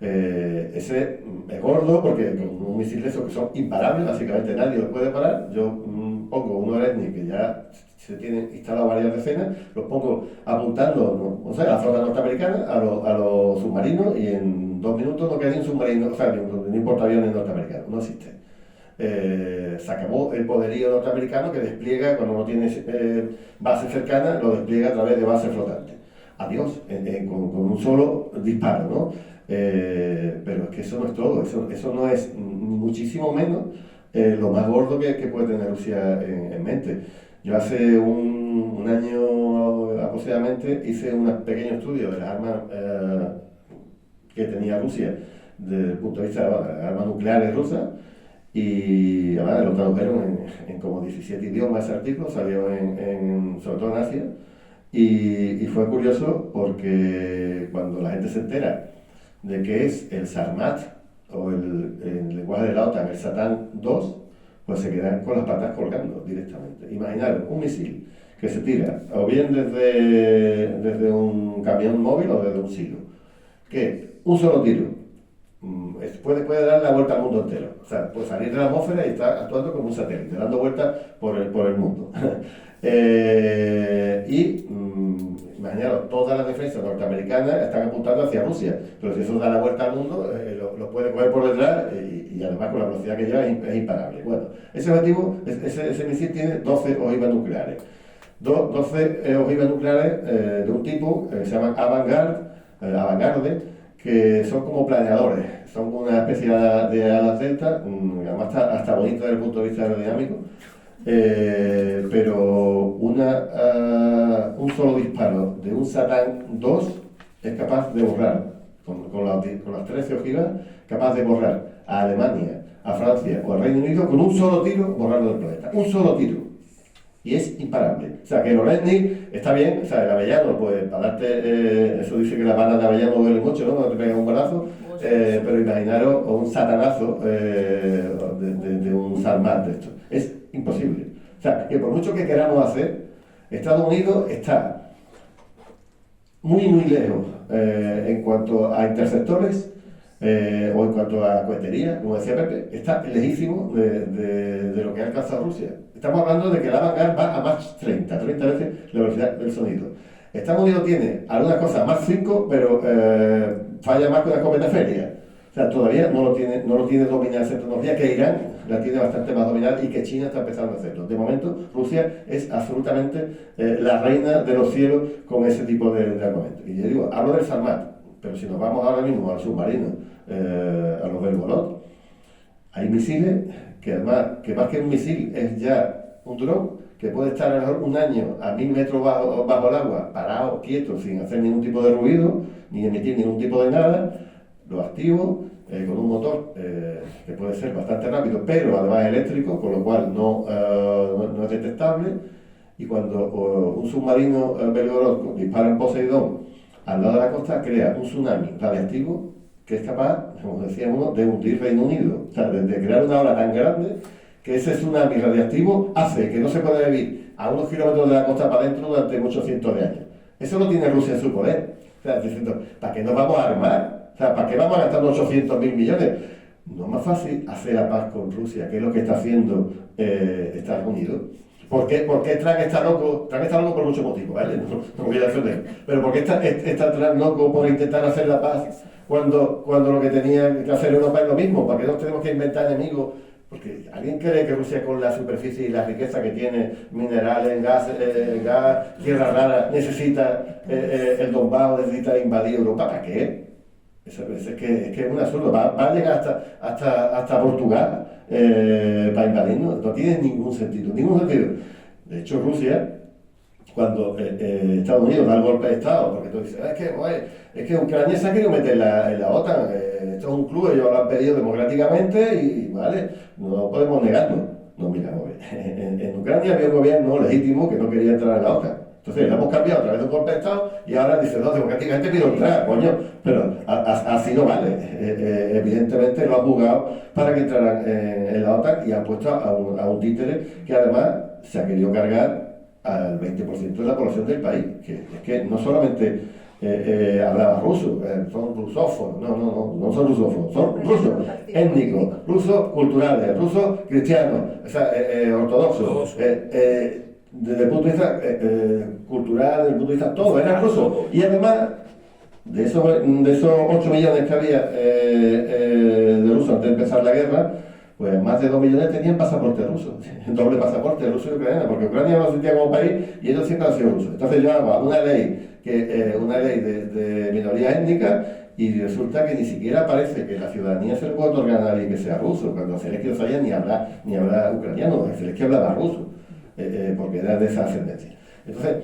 Ese es gordo porque con un misil de esos que son imparables, básicamente nadie lo puede parar. Yo pongo un Oreshnik que ya se tienen instalado varias decenas, los pongo apuntando, ¿no? O sea, a la flota norteamericana, a los submarinos, y en 2 minutos no queda ni un submarino, o sea, ni un portaaviones norteamericano, no existe. Se acabó el poderío norteamericano que despliega, cuando no tiene base cercana, lo despliega a través de bases flotantes. Adiós, con un solo disparo, ¿no? Pero es que eso no es todo, eso no es muchísimo menos lo más gordo que puede tener Rusia en mente. Yo hace un año aproximadamente hice un pequeño estudio de las armas que tenía Rusia desde el punto de vista de las armas nucleares rusas, y además lo tradujeron en como 17 idiomas ese artículo, salió sobre todo en Asia, y fue curioso porque cuando la gente se entera de que es el Sarmat, o el lenguaje de la OTAN, el Satán 2, pues se quedan con las patas colgando directamente. Imaginaros un misil que se tira o bien desde un camión móvil o desde un silo, que un solo tiro puede dar la vuelta al mundo entero. O sea, puede salir de la atmósfera y estar actuando como un satélite, dando vueltas por el mundo. Imaginaros, todas las defensas norteamericanas están apuntando hacia Rusia, pero si eso da la vuelta al mundo, lo puede coger por detrás y además con la velocidad que lleva es imparable. Bueno, ese objetivo, ese misil tiene 12 ojivas nucleares. 12 ojivas nucleares de un tipo que se llaman Avangard, que son como planeadores, son una especie de alas delta, además hasta bonito desde el punto de vista aerodinámico. Pero un solo disparo de un Satán 2 es capaz de borrar, con las 13 ojivas, capaz de borrar a Alemania, a Francia o al Reino Unido con un solo tiro, borrarlo del planeta. Un solo tiro. Y es imparable. O sea, que el Orezny está bien, o sea, el avellano, pues para darte, eso dice que las balas de avellano duelen mucho, ¿no? Cuando te pegan un balazo, pero imaginaros un satanazo de un Sarmat de esto. Es imposible. O sea, que por mucho que queramos hacer, Estados Unidos está muy lejos en cuanto a interceptores o en cuanto a cohetería, como decía Pepe, está lejísimo de lo que ha alcanzado Rusia. Estamos hablando de que la Vanguard va a Mach 30 veces la velocidad del sonido. Estados Unidos tiene algunas cosas Mach 5, pero falla más que una escopeta feria. O sea, todavía no lo tiene dominada esa tecnología, que Irán la tiene bastante más dominada y que China está empezando a hacerlo. De momento, Rusia es absolutamente la reina de los cielos con ese tipo de armamento. Y yo digo, hablo del Sarmat, pero si nos vamos ahora mismo al submarino, a los Belgorod, hay misiles que además, que más que un misil es ya un dron que puede estar a lo mejor un año a 1000 metros bajo el agua, parado, quieto, sin hacer ningún tipo de ruido, ni emitir ningún tipo de nada. Lo activo con un motor que puede ser bastante rápido, pero además eléctrico, con lo cual no es detectable. Y cuando un submarino Belgorod dispara en Poseidón al lado de la costa, crea un tsunami radiactivo que es capaz, como decía uno, de hundir Reino Unido. O sea, de crear una ola tan grande que ese tsunami radiactivo hace que no se pueda vivir a unos kilómetros de la costa para adentro durante muchos cientos de años. Eso lo tiene Rusia en su poder. O sea, diciendo, ¿para qué nos vamos a armar? O sea, ¿para qué vamos a gastar 800.000 millones? No es más fácil hacer la paz con Rusia, que es lo que está haciendo Estados Unidos. ¿Por qué Trump está loco? Trump está loco por muchos motivos, ¿vale? No voy a defender. Pero ¿por qué está Trump loco por intentar hacer la paz cuando lo que tenía que hacer Europa es lo mismo? ¿Para qué nos tenemos que inventar enemigos? Porque ¿alguien cree que Rusia, con la superficie y la riqueza que tiene, minerales, gas, tierra rara, necesita el Donbass, necesita invadir Europa? ¿Para qué? Es que es un absurdo. Va a llegar hasta Portugal para invadirnos. No tiene ningún sentido. De hecho, Rusia, cuando Estados Unidos da el golpe de Estado, porque tú dices, es que Ucrania se ha querido meter en la OTAN, esto es un club, ellos lo han pedido democráticamente y vale, no podemos negarlo. No, mira, en Ucrania había un gobierno legítimo que no quería entrar en la OTAN. Entonces, lo hemos cambiado a través de un golpe de Estado y ahora dice, no, democráticamente pido entrar, coño. Pero así no vale. Evidentemente lo han jugado para que entraran en la OTAN y han puesto a un títere que además se ha querido cargar al 20% de la población del país. Que es que no solamente hablaba ruso, son rusófonos, no son rusófonos, son rusos étnicos, rusos culturales, rusos cristianos, o sea, ortodoxos. Desde el punto de vista cultural, desde el punto de vista todo, era ruso. Y además, de esos 8 millones que había de rusos antes de empezar la guerra, pues más de 2 millones tenían pasaporte ruso, doble pasaporte ruso y ucraniano, porque Ucrania no lo sentía como país y ellos siempre han sido rusos. Entonces yo hago una ley de minoría étnica y resulta que ni siquiera parece que la ciudadanía se le puede otorgar a nadie que sea ruso, cuando Zelensky no sabía ni hablar ucraniano, Zelensky hablaba ruso. porque era de esa ascendencia. Entonces,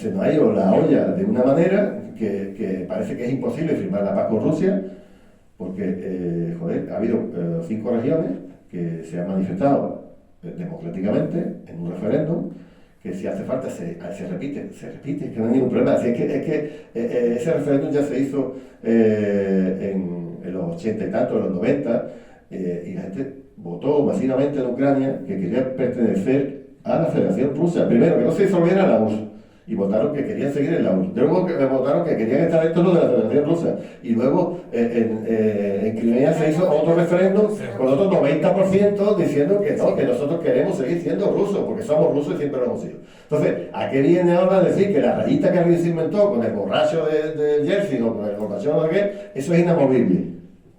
se nos ha ido la olla de una manera que parece que es imposible firmar la paz con Rusia, porque, ha habido 5 regiones que se han manifestado democráticamente en un referéndum, que si hace falta se repite, que no hay ningún problema. Así es que ese referéndum ya se hizo en los 80 y tanto, en los 90, y la gente votó masivamente en Ucrania que quería pertenecer a la Federación Rusa. Primero, que no se disolviera la URSS, y votaron que querían seguir en la URSS. Luego votaron que querían estar dentro de la Federación Rusa. Y luego en Crimea se hizo otro referéndum con otro 90% diciendo que no, que nosotros queremos seguir siendo rusos, porque somos rusos y siempre lo hemos sido. Entonces, ¿a qué viene ahora a decir que la rayita que alguien se inventó con el borracho de Yeltsin o con el borracho de qué, eso es inamovible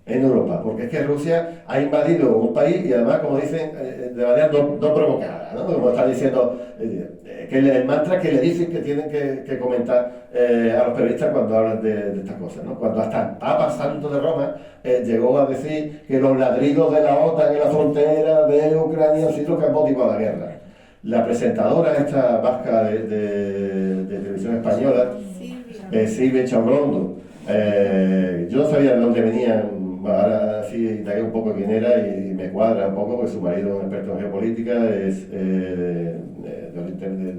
en Europa? Porque es que Rusia ha invadido un país y además, como dicen, de manera no provocada, ¿no? Como están diciendo, que el mantra que le dicen que tienen que comentar a los periodistas cuando hablan de estas cosas, ¿no? Cuando hasta el Papa Santo de Roma llegó a decir que los ladridos de la OTAN en la frontera de Ucrania han sido los que han motivado la guerra. La presentadora esta vasca de televisión española, Silvia Chaurrondo, yo no sabía de dónde venían. Ahora sí indagué un poco quién era y me cuadra un poco, porque su marido es un experto en geopolítica, es de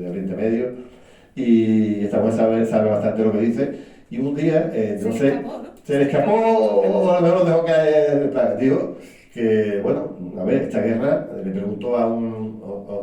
Oriente Medio, y esta mujer sabe bastante lo que dice. Y un día, no sé, se le escapó, o a lo mejor lo dejó caer, digo que, bueno, a ver, esta guerra, le preguntó a un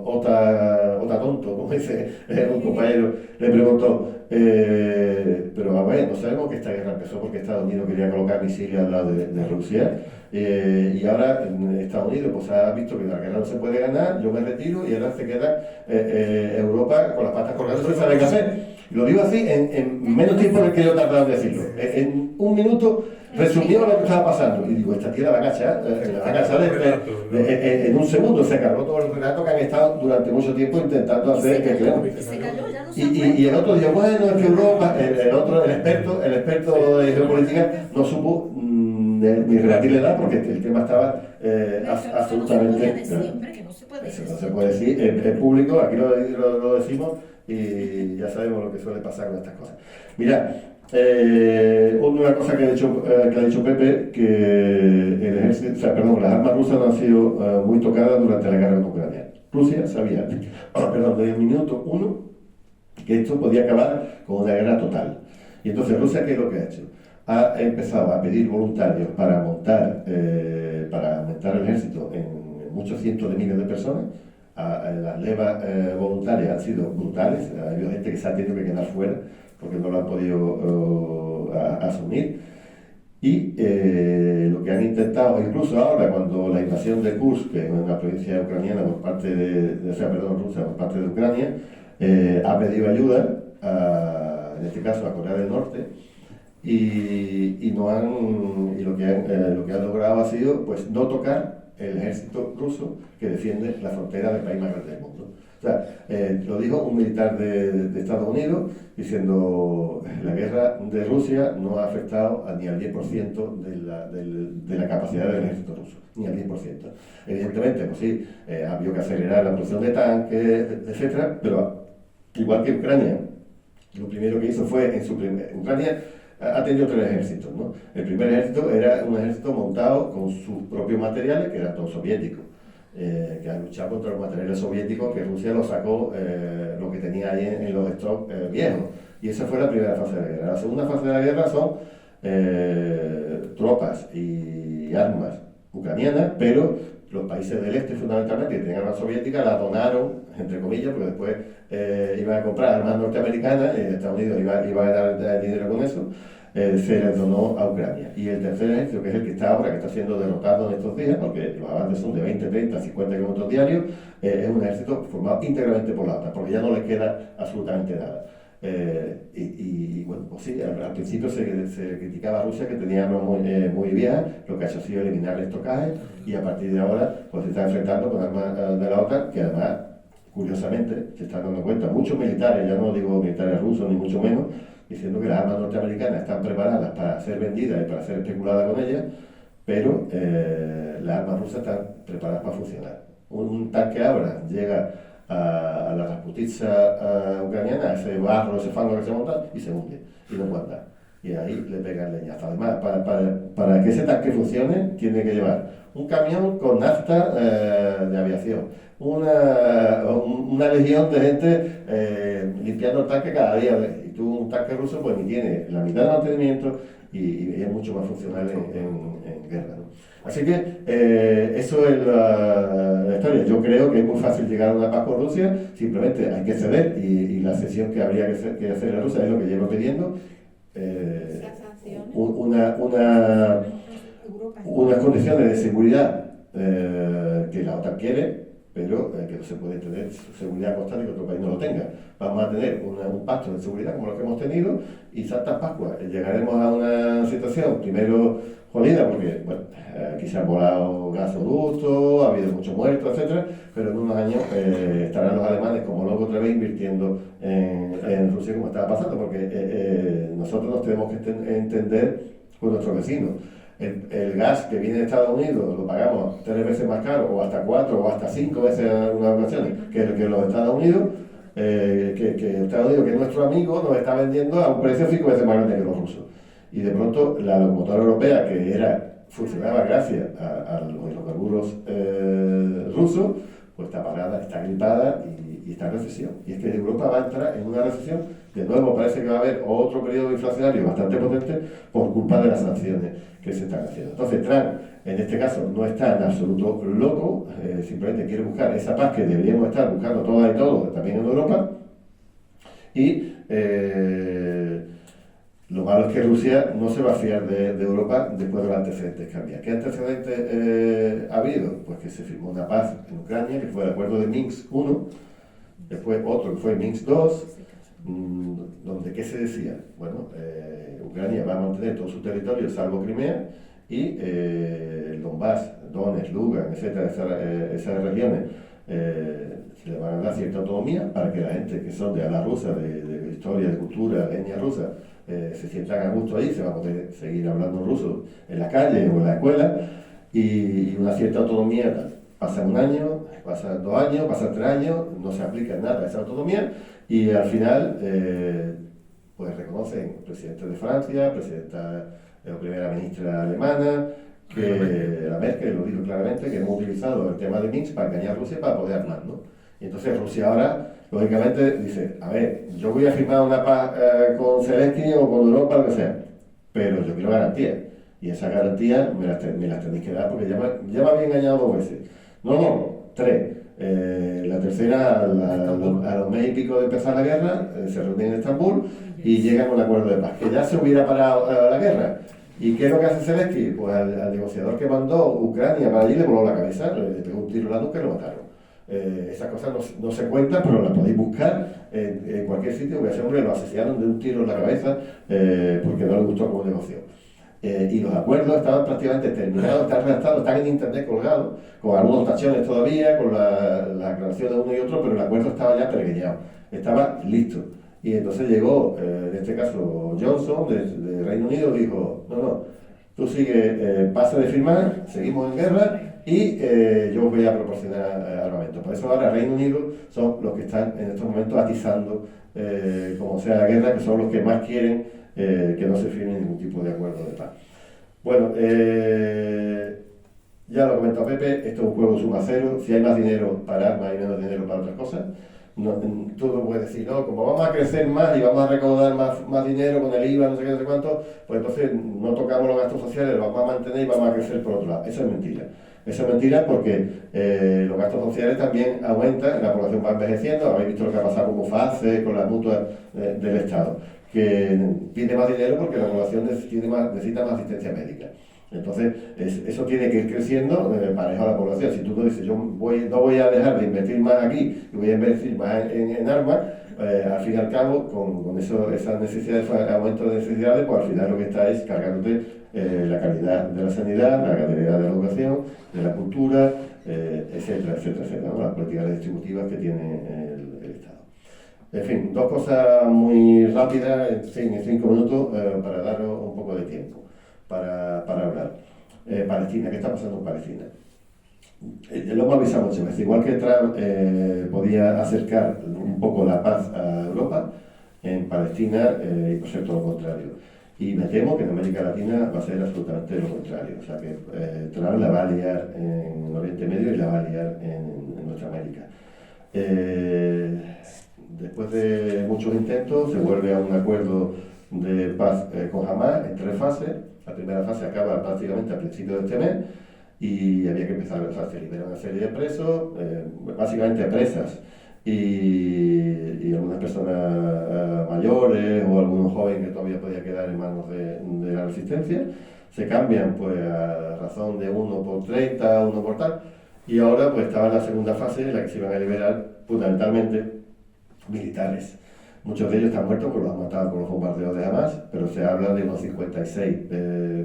Ota tonto, como dice un compañero, le preguntó, pero a ver, no sabemos que esta guerra empezó porque Estados Unidos quería colocar misiles al lado de Rusia, y ahora Estados Unidos pues ha visto que la guerra no se puede ganar, yo me retiro y ahora se queda Europa con las patas colgando sin saber qué hacer. Y lo digo así en menos tiempo del que yo he tardado en decirlo. En un minuto resumió lo que estaba pasando. Y digo, esta tía la va a cachar, en un segundo. Se cargó todo el relato que han estado durante mucho tiempo intentando hacer que crean. Y el otro dijo, bueno, es que Europa, el experto de geopolítica, no supo ni relativle edad, porque el tema estaba absolutamente... Eso no se puede decir, es público, aquí lo decimos, y ya sabemos lo que suele pasar con estas cosas. Mira, una cosa que ha dicho Pepe, que el ejército, las armas rusas no han sido muy tocadas durante la guerra con Ucrania. Rusia sabía, desde el minuto 1, que esto podía acabar con una guerra total. Y entonces Rusia, ¿qué es lo que ha hecho? Ha empezado a pedir voluntarios para aumentar el ejército en muchos cientos de miles de personas. Las levas voluntarias han sido brutales. Ha habido gente que se ha tenido que quedar fuera porque no lo han podido asumir. Y lo que han intentado, incluso ahora, cuando la invasión de Kursk, que es una provincia ucraniana por parte rusa por parte de Ucrania, ha pedido ayuda, en este caso a Corea del Norte, y lo que han logrado ha sido pues no tocar el ejército ruso que defiende la frontera del país más grande del mundo. O sea, lo dijo un militar de Estados Unidos diciendo la guerra de Rusia no ha afectado ni al 10% de la capacidad del ejército ruso, ni al 10%. Evidentemente, pues sí, ha habido que acelerar la producción de tanques, etcétera, pero igual que Ucrania, lo primero que hizo fue Ucrania ha tenido 3 ejércitos, ¿no? El primer ejército era un ejército montado con sus propios materiales, que eran todos soviéticos, que ha luchado contra los materiales soviéticos, que Rusia lo sacó, lo que tenía ahí en los stocks viejos. Y esa fue la primera fase de la guerra. La segunda fase de la guerra son tropas y armas ucranianas, pero los países del este, fundamentalmente, que tenían armas soviéticas, las donaron, entre comillas, porque después iban a comprar armas norteamericanas, y Estados Unidos iba a ganar dinero con eso, se les donó a Ucrania. Y el tercer ejército, que es el que está ahora, que está siendo derrotado en estos días, porque los avances son de 20, 30, 50 kilómetros diarios, es un ejército formado íntegramente por la OTAN, porque ya no les queda absolutamente nada. Bueno, pues sí, al principio se criticaba a Rusia que tenía armas muy viejas, lo que ha hecho ha sido eliminar el estocaje, y a partir de ahora pues se está enfrentando con armas de la OTAN, que además, curiosamente, se están dando cuenta muchos militares, ya no digo militares rusos ni mucho menos, diciendo que las armas norteamericanas están preparadas para ser vendidas y para ser especuladas con ellas, pero las armas rusas están preparadas para funcionar. Un tanque ahora llega a la Rasputitsa ucraniana, a ese barro, ese fango que se monta, y se hunde, y no puede andar. Y ahí le pega el leñazo. Además, para que ese tanque funcione, tiene que llevar un camión con nafta de aviación, una legión de gente limpiando el tanque cada día. Y tú, un tanque ruso, pues ni tiene la mitad de mantenimiento y es mucho más funcional en guerra, ¿no? Así que eso es la historia. Yo creo que es muy fácil llegar a una paz con Rusia, simplemente hay que ceder y la cesión que habría que hacer a Rusia es lo que llevo pidiendo. Unas condiciones de seguridad que la OTAN quiere, pero que no se puede tener seguridad constante que otro país no lo tenga. Vamos a tener un pacto de seguridad como lo que hemos tenido y Santa Pascua llegaremos a una situación primero jodida porque bueno, aquí se han volado gasoductos, ha habido muchos muertos, etcétera, pero en unos años estarán los alemanes como locos otra vez invirtiendo en Rusia como estaba pasando, porque nosotros nos tenemos que entender con nuestros vecinos. El gas que viene de Estados Unidos lo pagamos 3 veces más caro, o hasta 4, o hasta 5 veces en algunas ocasiones, que los Estados Unidos, que Estados Unidos, que es nuestro amigo, nos está vendiendo a un precio 5 veces más grande que los rusos. Y de pronto la locomotora europea, que funcionaba gracias a los hidrocarburos rusos, pues está parada, está gripada y está en recesión. Y es que Europa va a entrar en una recesión. De nuevo parece que va a haber otro periodo inflacionario bastante potente por culpa de las sanciones que se están haciendo. Entonces Trump, en este caso, no está en absoluto loco, simplemente quiere buscar esa paz que deberíamos estar buscando todas y todos, también en Europa. Y lo malo es que Rusia no se va a fiar de Europa después de los antecedentes que había. ¿Qué antecedentes ha habido? Pues que se firmó una paz en Ucrania, que fue el acuerdo de Minsk I, después otro que fue Minsk II, donde ¿qué se decía? Bueno, Ucrania va a mantener todo su territorio salvo Crimea y el Donbass, Donetsk, Lugansk, etcétera, esas regiones se le van a dar cierta autonomía para que la gente que son de ala rusa, de historia, de cultura, de etnia rusa, se sientan a gusto ahí, se va a poder seguir hablando ruso en la calle o en la escuela y una cierta autonomía. Pasa 1 año, pasan 2 años, pasan 3 años, no se aplica nada a esa autonomía y al final pues reconocen presidente de Francia, presidenta o primera ministra alemana, que la Merkel lo dijo claramente, que hemos utilizado el tema de Minsk para engañar a Rusia para poder armar, ¿no? Y entonces Rusia ahora, lógicamente, dice, a ver, yo voy a firmar una paz con Zelensky o con Europa, lo que sea, pero yo quiero garantías. Y esa garantía me las tenéis que dar porque ya me había engañado 2 veces. No, 3. La tercera, a los mes y pico de empezar la guerra, se reúnen en Estambul y llegan a un acuerdo de paz, que ya se hubiera parado la guerra. ¿Y qué es lo que hace Zelensky? Pues al negociador que mandó Ucrania para allí le voló la cabeza, le pegó un tiro en la nuca y lo mataron. Esas cosas no se cuentan, pero las podéis buscar en cualquier sitio, porque a ese hombre lo asesinaron de un tiro en la cabeza porque no le gustó cómo negoció. Y los acuerdos estaban prácticamente terminados, están redactados, están en internet colgados, con algunos tachones todavía, con la aclaración de uno y otro, pero el acuerdo estaba ya peregueñado, estaba listo. Y entonces llegó, en este caso Johnson, de Reino Unido, dijo, no, tú sigue, pasa de firmar, seguimos en guerra y yo os voy a proporcionar armamento. Por eso ahora Reino Unido son los que están en estos momentos atizando, como sea la guerra, que son los que más quieren que no se firme ningún tipo de acuerdo de paz. Bueno, ya lo comentó Pepe, esto es un juego suma cero, si hay más dinero para armas y menos dinero para otras cosas. No, tú no puedes decir, no, como vamos a crecer más y vamos a recaudar más dinero con el IVA, no sé qué, no sé cuánto, pues entonces no tocamos los gastos sociales, los vamos a mantener y vamos a crecer por otro lado. Eso es mentira. Eso es mentira porque los gastos sociales también aumentan, la población va envejeciendo, habéis visto lo que ha pasado con FACE, con las mutuas del Estado, que pide más dinero porque la población necesita más asistencia médica. Entonces, eso tiene que ir creciendo parejo a la población. Si tú no dices, yo no voy a dejar de invertir más aquí y voy a invertir más en armas, al fin y al cabo, con esas necesidades, aumento de necesidades, pues al final lo que está es cargándote la calidad de la sanidad, la calidad de la educación, de la cultura, etcétera, ¿no? Las políticas distributivas que tiene el Estado. En fin, 2 cosas muy rápidas, en 5 minutos, para daros un poco de tiempo para hablar. Palestina, ¿qué está pasando en Palestina? lo hemos avisado muchas veces, igual que Trump podía acercar un poco la paz a Europa, en Palestina por ser todo lo contrario. Y me temo que en América Latina va a ser absolutamente lo contrario. O sea que Trump la va a liar en Oriente Medio y la va a liar en nuestra América. Después de muchos intentos se vuelve a un acuerdo de paz con Hamás en 3 fases. La primera fase acaba prácticamente a principios de este mes y había que empezar, o sea, se liberan una serie de presos, básicamente presas y algunas personas mayores o algunos jóvenes que todavía podía quedar en manos de la resistencia. Se cambian pues a razón de 1 por 30, 1 por tal, y ahora pues estaba en la segunda fase en la que se iban a liberar fundamentalmente militares. Muchos de ellos están muertos porque los han matado con los bombardeos de Hamas, pero se habla de unos 56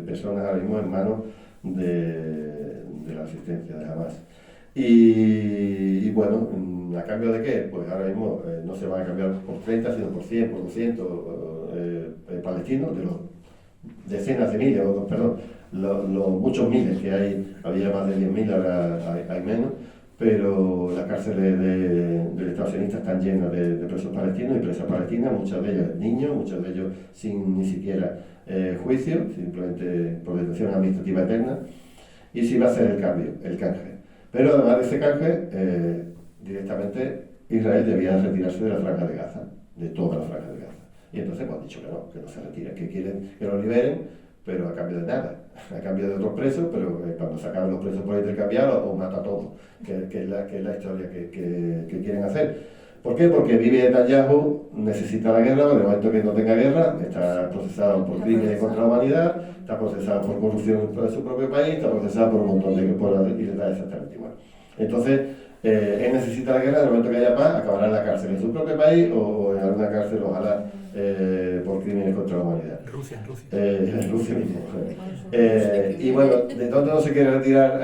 personas ahora mismo en manos de la resistencia de Hamas. Y bueno, ¿a cambio de qué? Pues ahora mismo no se van a cambiar por 30, sino por 100, por 200 palestinos, de los decenas de miles, perdón, los muchos miles que hay, había más de 10.000, ahora hay menos, pero las cárceles del Estado sionista están llenas de presos palestinos y presas palestinas, muchos de ellos niños, muchos de ellos sin ni siquiera juicio, simplemente por detención administrativa eterna, y sí va a ser el canje. Pero además de ese canje, directamente Israel debía retirarse de la Franja de Gaza, de toda la Franja de Gaza. Y entonces pues, han dicho que no se retira, que quieren que lo liberen, pero a cambio de nada, a cambio de otros presos, pero cuando se acaben los presos por intercambiar o mata a todos, que es la historia que quieren hacer. ¿Por qué? Porque Bibi Netanyahu necesita la guerra, en el momento que no tenga guerra, está procesado por crímenes contra la humanidad, está procesado por corrupción en su propio país, está procesado por un montón de ilegalidades exactamente igual. Entonces, él necesita la guerra, en el momento que haya paz, acabará en la cárcel en su propio país o en alguna cárcel, ojalá, por crímenes contra la humanidad. Rusia. En Rusia mismo. Y bueno, ¿de dónde no se quiere retirar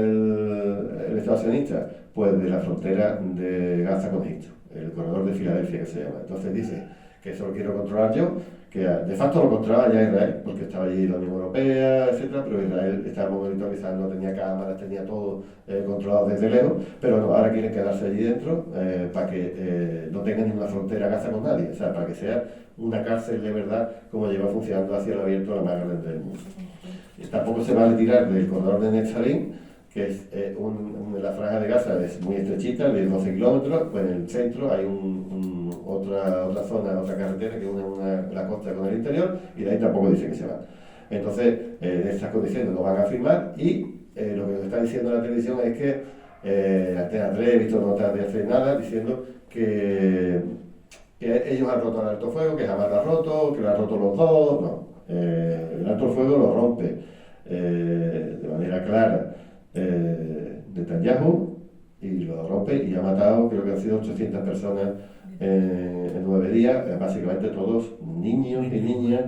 el Estado sionista? Pues de la frontera de Gaza con Egipto, el corredor de Filadelfia que se llama. Entonces dice que eso lo quiero controlar yo, que de facto lo controlaba ya Israel, porque estaba allí la Unión Europea, etcétera, pero Israel estaba monitorizando, tenía cámaras, tenía todo controlado desde lejos, pero no, ahora quieren quedarse allí dentro para que no tengan ninguna frontera Gaza con nadie, o sea, para que sea una cárcel de verdad como lleva funcionando hacia el abierto la más grande del mundo. Y tampoco se va a retirar del corredor de Netzarim, que es la franja de Gaza es muy estrechita, de 12 kilómetros, pues en el centro hay otra zona, otra carretera que une la costa con el interior, y de ahí tampoco dice que se van. Entonces, de estas condiciones lo van a firmar, y lo que nos está diciendo la televisión es que Antena 3 he visto notas de hace nada diciendo que ellos han roto el alto fuego, que jamás lo ha roto, que lo han roto los dos. No, el alto fuego lo rompe de manera clara Netanyahu, y lo rompe y ha matado, creo que han sido 800 personas en 9 días, básicamente todos niños y niñas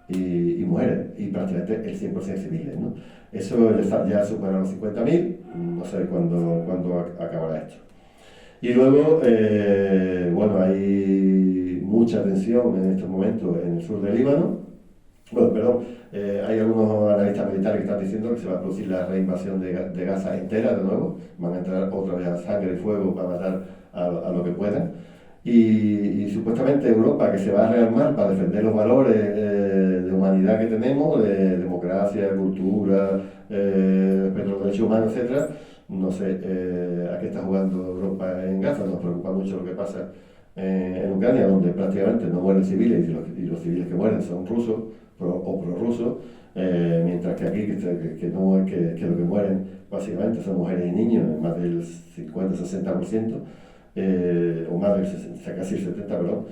y mujeres, y prácticamente el 100% civiles, ¿no? Eso ya supera los 50.000, no sé cuándo acabará esto. Y luego, bueno, hay mucha tensión en estos momentos en el sur del Líbano. Bueno, perdón, hay algunos analistas militares que están diciendo que se va a producir la reinvasión de Gaza entera de nuevo, van a entrar otra vez a sangre y fuego para matar a lo que puedan. Y supuestamente Europa, que se va a rearmar para defender los valores de humanidad que tenemos, de democracia, cultura, respeto a los derechos humanos, etc. No sé a qué está jugando Europa en Gaza. Nos preocupa mucho lo que pasa en Ucrania, donde prácticamente no mueren civiles y los civiles que mueren son rusos o prorrusos, mientras que aquí que lo que mueren básicamente son mujeres y niños, más del 50-60%. O más del 60, casi el 70, perdón,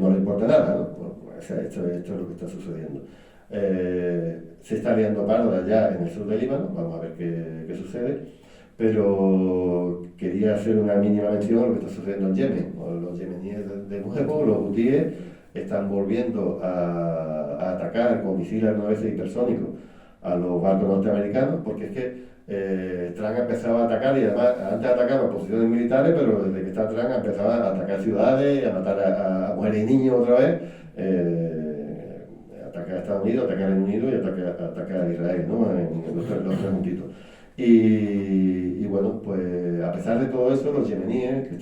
no le importa nada, ¿no? Bueno, esto es lo que está sucediendo. Se está liando parda ya en el sur del Líbano, vamos a ver qué sucede, pero quería hacer una mínima mención a lo que está sucediendo en Yemen. Los yemeníes de nuevo, los hutíes, están volviendo a atacar con misiles 9 veces hipersónicos a los barcos norteamericanos, porque es que Trump empezaba a atacar, y además antes atacaba posiciones militares, pero desde que está Trump empezaba a atacar ciudades, a matar a mujeres y niños otra vez, atacar a Estados Unidos, atacar a Reino Unido y atacar a Israel, ¿no? En los tres juntitos. Y bueno, pues a pesar de todo eso, los yemeníes que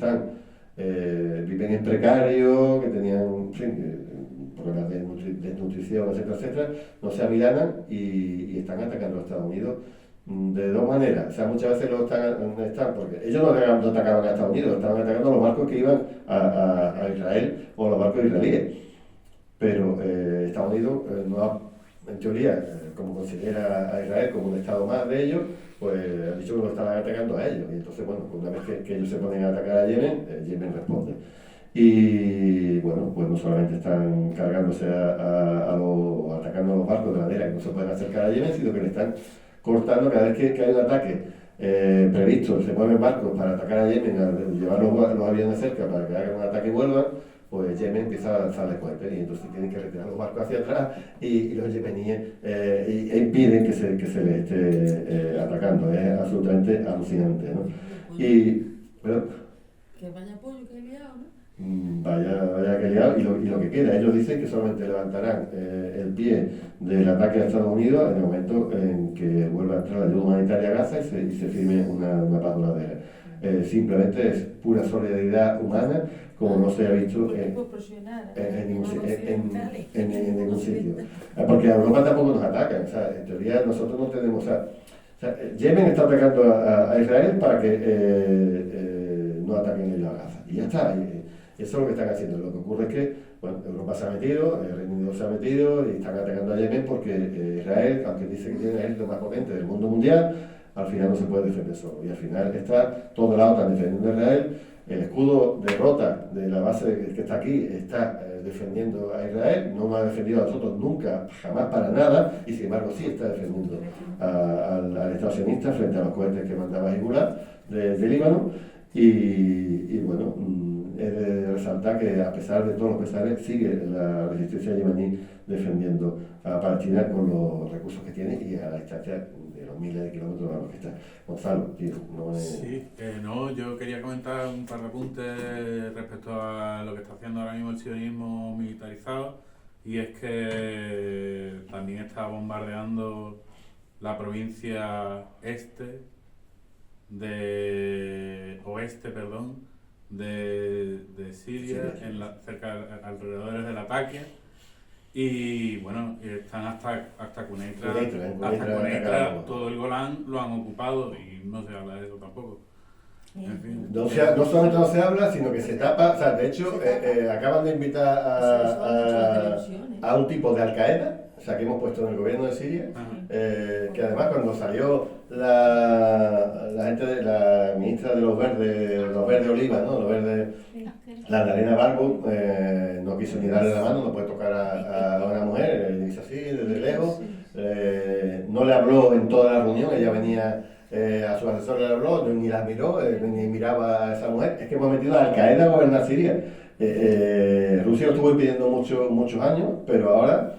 viven en precario, que tenían en fin, problemas de desnutrición, etcétera, etcétera, no se amilanan y están atacando a Estados Unidos de dos maneras. O sea, muchas veces están porque ellos no atacaban a Estados Unidos, estaban atacando a los barcos que iban a Israel o a los barcos israelíes. Pero Estados Unidos en teoría, como considera a Israel como un estado más de ellos, pues ha dicho que lo estaban atacando a ellos. Y entonces, bueno, pues una vez que ellos se ponen a atacar a Yemen, Yemen responde. Y bueno, pues no solamente están cargándose atacando a los barcos de manera que no se pueden acercar a Yemen, sino que le están cortando cada vez que hay un ataque previsto, se mueven barcos para atacar a Yemen, llevar los aviones cerca para que hagan un ataque y vuelvan, pues Yemen empieza a lanzarles cohetes y entonces tienen que retirar los barcos hacia atrás y los yemeníes impiden que se les esté atacando. Es absolutamente alucinante, ¿no? Que vaya pollo que he liado, ¿no? Vaya que liado, y lo que queda, ellos dicen que solamente levantarán el pie del ataque a Estados Unidos en el momento en que vuelva a entrar la ayuda humanitaria a Gaza y se firme una paz duradera. Simplemente es pura solidaridad humana, como no se ha visto en ningún sitio. Porque a Europa tampoco nos atacan, o sea, en teoría nosotros no tenemos... Yemen está atacando a Israel para que no ataquen ellos a Gaza, y ya está. Eso es lo que están haciendo. Lo que ocurre es que bueno, Europa se ha metido, el Reino Unido se ha metido y están atacando a Yemen porque Israel, aunque dice que tiene el ejército más potente del mundo mundial, al final no se puede defender solo. Y al final está toda la OTAN defendiendo a Israel, el escudo de Rota de la base que está aquí está defendiendo a Israel, no nos ha defendido a nosotros nunca, jamás para nada, y sin embargo sí está defendiendo al Estado sionista frente a los cohetes que mandaba Hezbollah de Líbano. Y bueno, he de resaltar que a pesar de todos los pesares sigue la resistencia yemení defendiendo a Palestina con los recursos que tiene y a la distancia de los miles de kilómetros a los que está. Gonzalo, tío, no es... Sí, no, yo quería comentar un par de apuntes respecto a lo que está haciendo ahora mismo el sionismo militarizado, y es que también está bombardeando la provincia oeste de Siria, cerca alrededores de Latakia, y bueno, están hasta Quneitra, todo el Golán lo han ocupado y no se habla de eso tampoco. En fin. No solamente no se habla, sino que se tapa. O sea, de hecho, acaban de invitar a un tipo de Al-Qaeda, o sea, que hemos puesto en el gobierno de Siria, que además cuando salió la gente de la ministra de los verdes Oliva, ¿no? Los verdes, la Annalena Baerbock, no quiso ni darle la mano, no puede tocar a una mujer, le dice así desde lejos, no le habló en toda la reunión, ella venía a su asesor, le habló, ni la miró, ni miraba a esa mujer. Es que hemos metido a Al-Qaeda a gobernar Siria. Rusia lo estuvo impidiendo muchos años, pero ahora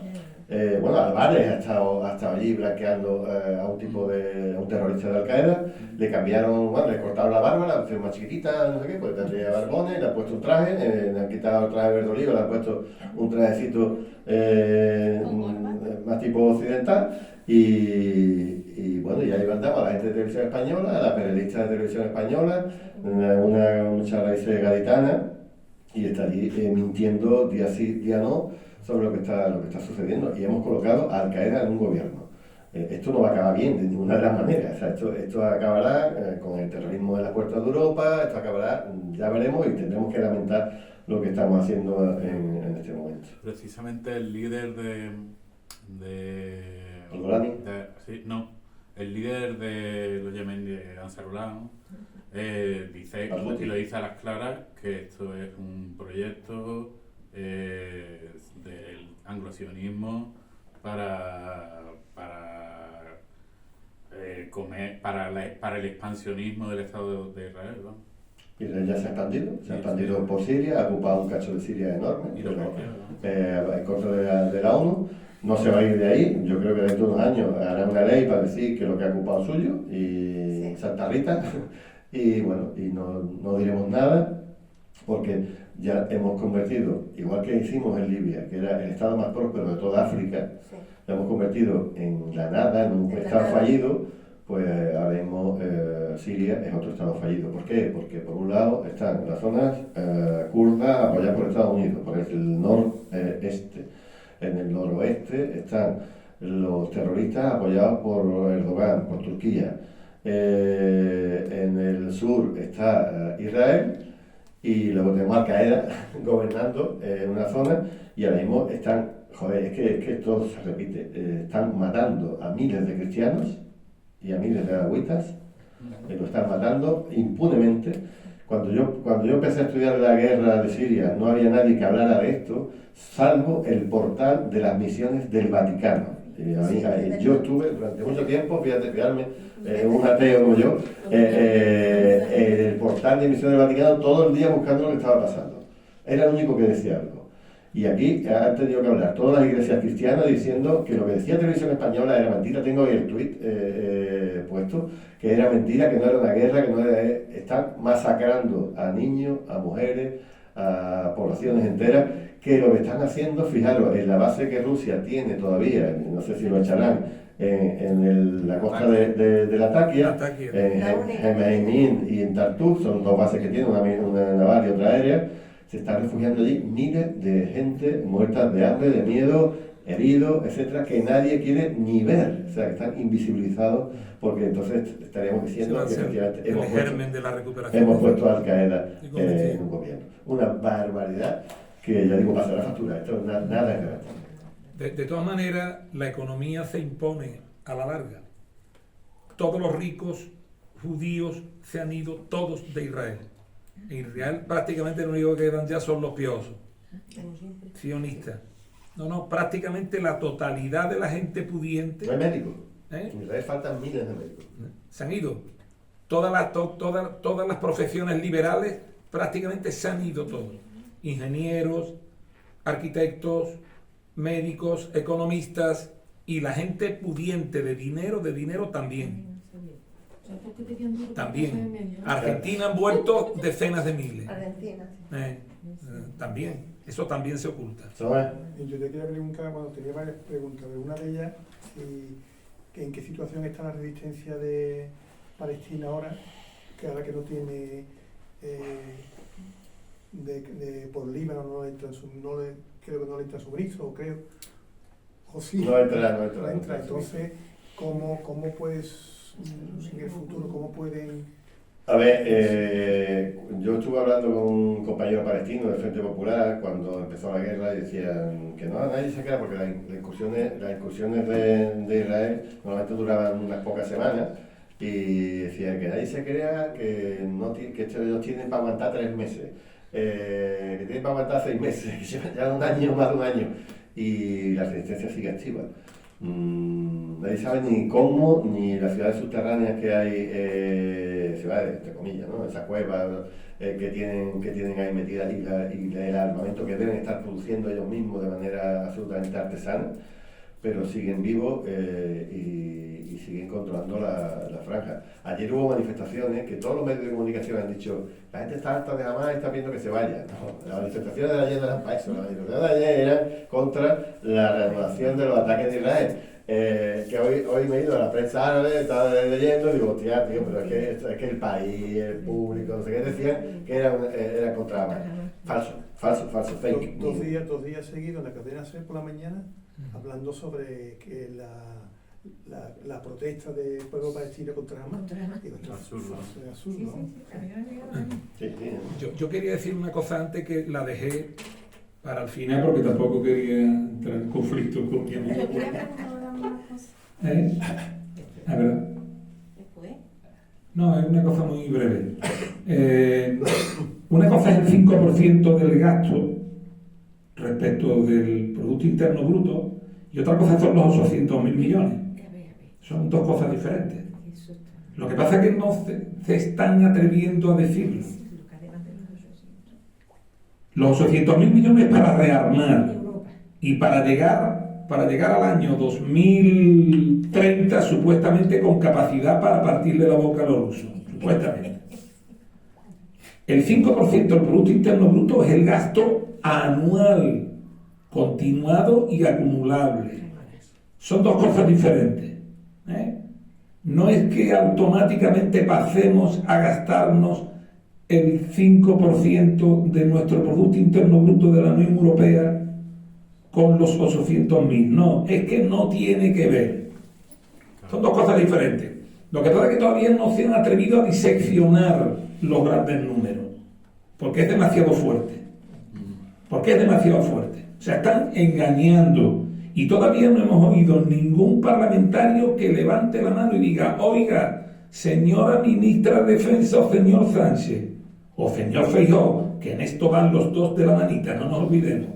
bueno, Álvarez ha estado allí blanqueando a un terrorista de Al-Qaeda, le cambiaron, bueno, le cortaron la barba, la pusieron más chiquitita, no sé qué, pues tendría barbones, le han puesto un traje, le han quitado el traje verde olivo, le han puesto un trajecito más tipo occidental, y bueno, y ahí andaba la gente de televisión española, la periodista de televisión española, una muchacha raíz gaditana, y está allí mintiendo día sí, día no, sobre lo que está sucediendo, y hemos colocado a Al-Qaeda en un gobierno. Esto no va a acabar bien de ninguna de las maneras. O sea, esto acabará con el terrorismo de las puertas de Europa, esto acabará, ya veremos, y tendremos que lamentar lo que estamos haciendo en este momento. Precisamente el líder el líder de los yemeníes, Ansarullah, ¿no? Dice, y lo dice a las claras, que esto es un proyecto del anglosionismo para el expansionismo del Estado de Israel, ¿no? Israel ya se ha expandido por Siria, ha ocupado un cacho de Siria enorme, en contra de la ONU. No se va a ir de ahí. Yo creo que dentro de unos años hará una ley para decir que lo que ha ocupado es suyo, y Santa Rita, y bueno, y no diremos nada, porque ya hemos convertido, igual que hicimos en Libia, que era el estado más próspero de toda África, lo hemos convertido en la nada, en un estado fallido, pues ahora mismo Siria es otro estado fallido. ¿Por qué? Porque por un lado están las zonas kurdas apoyadas por Estados Unidos, por el noreste. En el noroeste están los terroristas apoyados por Erdogan, por Turquía. En el sur está Israel y luego tenemos Al Qaeda gobernando una zona y ahora mismo están, es que esto se repite, están matando a miles de cristianos y a miles de alawitas, lo están matando impunemente. Cuando yo empecé a estudiar la guerra de Siria no había nadie que hablara de esto, salvo el portal de las misiones del Vaticano. Yo estuve durante mucho tiempo, fijarme, un ateo como yo, el portal de misiones del Vaticano todo el día buscando lo que estaba pasando. Era el único que decía algo. Y aquí han tenido que hablar todas las iglesias cristianas diciendo que lo que decía Televisión Española era mentira. Tengo ahí el tuit puesto, que era mentira, que no era una guerra, que no era... Están masacrando a niños, a mujeres, a poblaciones enteras, que lo que están haciendo, fijaros, en la base que Rusia tiene todavía, no sé si lo echarán, en la costa de Latakia, en Gemeinín y en Tartús, son dos bases que tienen, una naval y otra aérea. Se están refugiando allí miles de gente muertas de hambre, de miedo, heridos, etcétera, que nadie quiere ni ver, o sea, que están invisibilizados, porque entonces estaríamos diciendo que efectivamente hemos puesto a Al Qaeda en un gobierno. Una barbaridad que, ya digo, pasará factura. Esto nada es real. De todas maneras, la economía se impone a la larga. Todos los ricos judíos se han ido todos de Israel. En Israel prácticamente lo único que quedan ya son los piosos, sionistas. No, prácticamente la totalidad de la gente pudiente... No hay médicos. En Israel faltan miles de médicos. Se han ido. Todas las profesiones liberales prácticamente se han ido todos. Ingenieros, arquitectos, médicos, economistas y la gente pudiente de dinero también. También. Argentina han vuelto decenas de miles. Argentina, sí. También. Eso también se oculta. Yo te quería preguntar, cuando tenía varias preguntas, de una de ellas, ¿en qué situación está la resistencia de Palestina ahora? Que ahora que no tiene por Líbano no le entra creo que no le entra suministro, o sí. No entra. Entonces, ¿cómo puedes en el futuro, cómo pueden? A ver, yo estuve hablando con un compañero palestino del Frente Popular cuando empezó la guerra y decían que no, nadie se queda porque las incursiones de Israel normalmente duraban unas pocas semanas y decían que nadie se crea que ellos tienen para aguantar 3 meses, que tienen para aguantar 6 meses, que llevan ya un año, más de un año, y la resistencia sigue activa. Nadie sabe ni cómo, ni las ciudades subterráneas que hay, ciudades, entre comillas, ¿no? Esas cuevas que tienen ahí metidas y el armamento que deben estar produciendo ellos mismos de manera absolutamente artesana, pero siguen vivos y siguen controlando la franja. Ayer hubo manifestaciones que todos los medios de comunicación han dicho, la gente está harta de Hamas y está viendo que se vaya. No, las manifestaciones de ayer no eran para eso, las manifestaciones de ayer eran contra la reanudación de los ataques de Israel. Que hoy me he ido a la prensa árabe, estaba leyendo y digo, hostia, tío, pero es que el país, el público, no sé qué, decían que era contra Hamas. Falso, fake. Dos días seguidos en la cadena SER por la mañana, hablando sobre que la protesta del pueblo palestino contra Hamas. Es absurdo. Sí. Yo quería decir una cosa antes que la dejé para el final porque tampoco quería entrar en conflicto con mi amigo. A ver. No, es una cosa muy breve. Una cosa es el 5% del gasto respecto del Producto Interno Bruto y otra cosa son los 800.000 millones. Son dos cosas diferentes. Lo que pasa es que no se están atreviendo a decirlo. Los 800.000 millones para rearmar y para llegar al año 2030 supuestamente con capacidad para partirle la boca a los rusos, supuestamente. El 5% del Producto Interno Bruto es el gasto anual, continuado y acumulable. Son dos cosas diferentes. no es que automáticamente pasemos a gastarnos el 5% de nuestro Producto Interno Bruto de la Unión Europea con los 800.000. No, es que no tiene que ver. Son dos cosas diferentes. Lo que pasa es que todavía no se han atrevido a diseccionar los grandes números, porque es demasiado fuerte. Porque es demasiado fuerte. O sea, están engañando. Y todavía no hemos oído ningún parlamentario que levante la mano y diga: oiga, señora ministra de Defensa o señor Sánchez o señor Feijóo, que en esto van los dos de la manita, no nos olvidemos.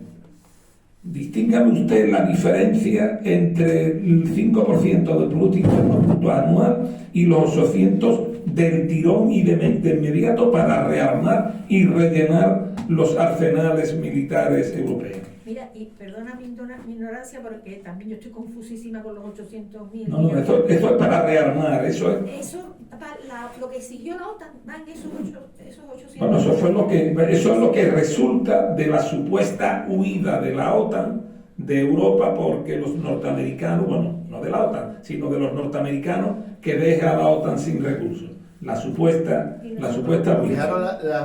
Distíngame usted la diferencia entre el 5% del Producto Interno Bruto anual y los 800 del tirón y de inmediato para rearmar y rellenar los arsenales militares europeos. Mira, y perdona mi ignorancia, porque también yo estoy confusísima con los 800.000. No, eso es para rearmar, eso es. Eso, lo que exigió la OTAN, van esos 800. Bueno, eso es lo que resulta de la supuesta huida de la OTAN de Europa, porque los norteamericanos, bueno, no de la OTAN, sino de los norteamericanos, que deja a la OTAN sin recursos. La supuesta huida. Fijaros la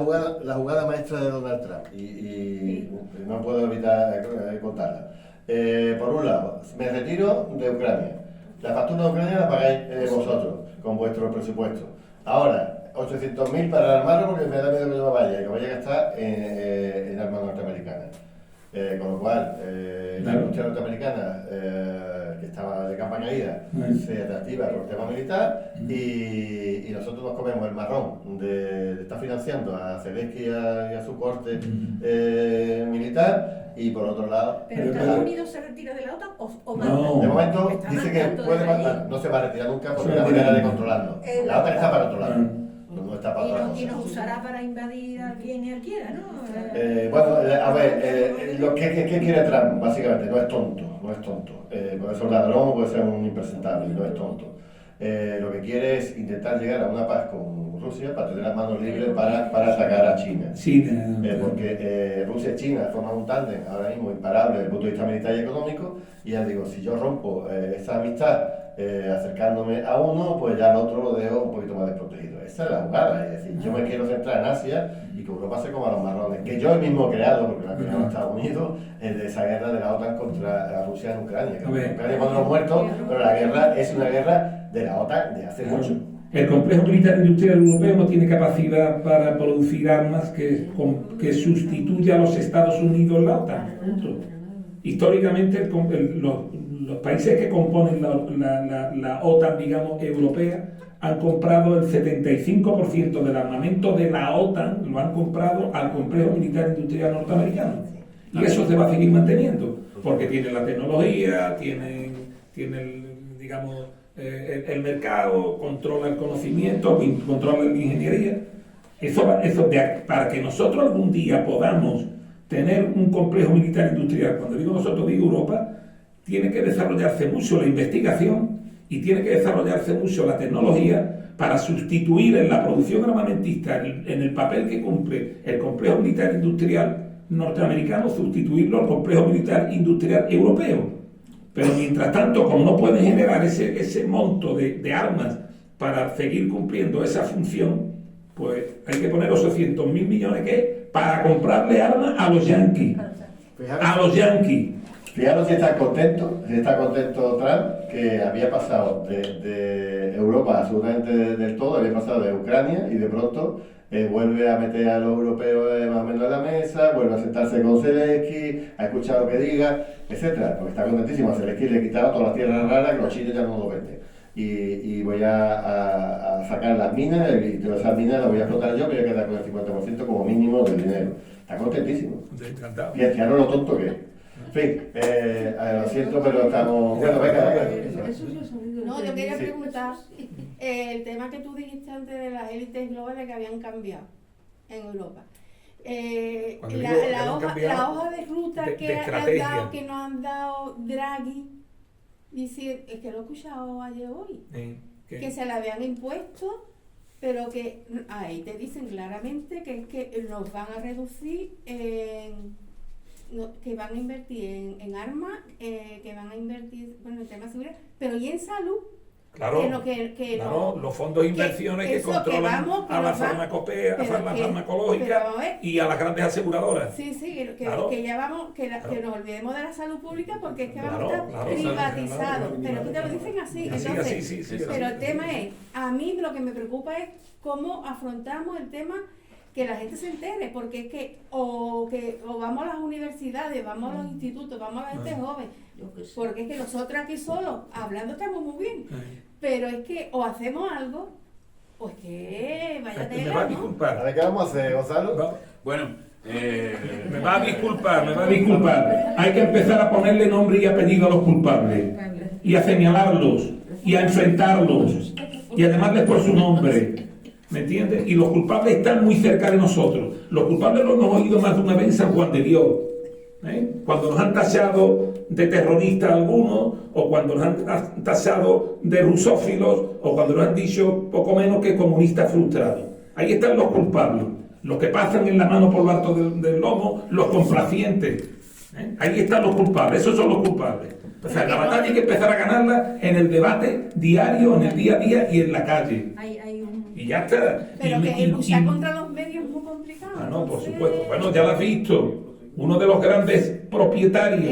jugada maestra de Donald Trump, y no puedo evitar contarla. Por un lado, me retiro de Ucrania. La factura de Ucrania la pagáis vosotros, con vuestro presupuesto. Ahora, 800.000 para armarlo, porque me da miedo que yo me vaya, y que vaya a gastar en armas norteamericanas. Con lo cual, la industria norteamericana, que estaba de capa caída, se reactiva por el tema militar, y nosotros nos comemos el marrón de estar financiando a Zelensky y a su corte militar, y por otro lado... ¿Pero Estados Unidos se retira de la OTAN o manda? No. De momento dice que puede mandar, no se va a retirar nunca porque es la manera de controlarlo. La OTAN está para otro lado, no está para otra cosa. Y nos usará para invadir a quien él quiera, ¿no? Bueno, a ver, lo que quiere Trump, básicamente, no es tonto. Puede ser un ladrón, puede ser un impresentable, no es tonto. Lo que quiere es intentar llegar a una paz con Rusia para tener las manos libres para atacar a China. Porque Rusia y China forman un tándem ahora mismo imparable desde el punto de vista militar y económico, y ya digo, si yo rompo esa amistad acercándome a uno, pues ya al otro lo dejo un poquito más desprotegido. Esa es la jugada, es decir, yo me quiero centrar en Asia y que Europa se coma los marrones, que yo mismo he creado, porque lo ha creado Estados Unidos, de esa guerra de la OTAN contra Rusia en Ucrania. Ucrania cuando los muertos, pero la guerra es una guerra de la OTAN de hace mucho. El complejo militar industrial europeo no tiene capacidad para producir armas que sustituya a los Estados Unidos la OTAN. Punto. Históricamente, los países que componen la OTAN, digamos, europea, han comprado el 75% del armamento de la OTAN, lo han comprado al complejo militar industrial norteamericano. Y eso se va a seguir manteniendo, porque tienen la tecnología, tienen digamos, el mercado, controla el conocimiento, controla la ingeniería. Para que nosotros algún día podamos tener un complejo militar industrial, cuando digo nosotros, digo Europa, tiene que desarrollarse mucho la investigación y tiene que desarrollarse mucho la tecnología para sustituir en la producción armamentista, en el papel que cumple el complejo militar industrial norteamericano, sustituirlo al complejo militar industrial europeo. Pero mientras tanto, como no pueden generar ese monto de armas para seguir cumpliendo esa función, pues hay que poner 800.000 millones para comprarle armas a los yanquis. Fijaros si está contento Trump, que había pasado de Europa absolutamente del todo, había pasado de Ucrania, y de pronto vuelve a meter a los europeos más o menos en la mesa, vuelve a sentarse con Zelensky, a escuchar lo que diga, etcétera, porque está contentísimo. A Zelensky le he quitado todas las tierras raras que los chinos ya no lo venden. Y voy a sacar las minas, y todas esas minas las voy a explotar yo, que voy a quedar con el 50% como mínimo del dinero. Está contentísimo. Fijaros lo tonto que es. En fin, lo siento, pero estamos... Bueno, venga. No, yo quería preguntar el tema que tú dijiste antes de las élites globales que habían cambiado en Europa. La hoja de ruta que nos han dado Draghi, dice, es que lo he escuchado ayer hoy, que se la habían impuesto, pero que ahí te dicen claramente que es que nos van a reducir que van a invertir en armas, que van a invertir en el tema de seguridad, pero y en salud, Claro, claro, los fondos de inversiones que controlan a la farmacopea, a la farmacológica y a las grandes aseguradoras. Sí, que ya vamos, que nos olvidemos de la salud pública porque es que vamos a estar privatizados. Pero que te lo dicen así. Entonces, pero el tema es, a mí lo que me preocupa es cómo afrontamos el tema que la gente se entere, porque es que o vamos a las universidades, vamos a los institutos, vamos a la gente joven, porque es que nosotros aquí solos, hablando estamos muy bien, pero es que o hacemos algo, o es que vaya tela, me va a disculpar. A ver, ¿qué vamos a hacer, Gonzalo? No. Bueno, me va a disculpar. Hay que empezar a ponerle nombre y apellido a los culpables, y a señalarlos, y a enfrentarlos, y a llamarles por su nombre. ¿Me entiendes? Y los culpables están muy cerca de nosotros. Los culpables lo hemos oído más de una vez en San Juan de Dios. Cuando nos han tachado de terroristas algunos, o cuando nos han tachado de rusófilos, o cuando nos han dicho poco menos que comunistas frustrados. Ahí están los culpables. Los que pasan en la mano por lo alto del lomo, los complacientes. Ahí están los culpables. Esos son los culpables. O sea, la batalla hay que empezar a ganarla en el debate diario, en el día a día y en la calle. Y ya está. Pero que luchar contra los medios es muy complicado. No, por supuesto. Bueno, ya lo has visto. Uno de los grandes propietarios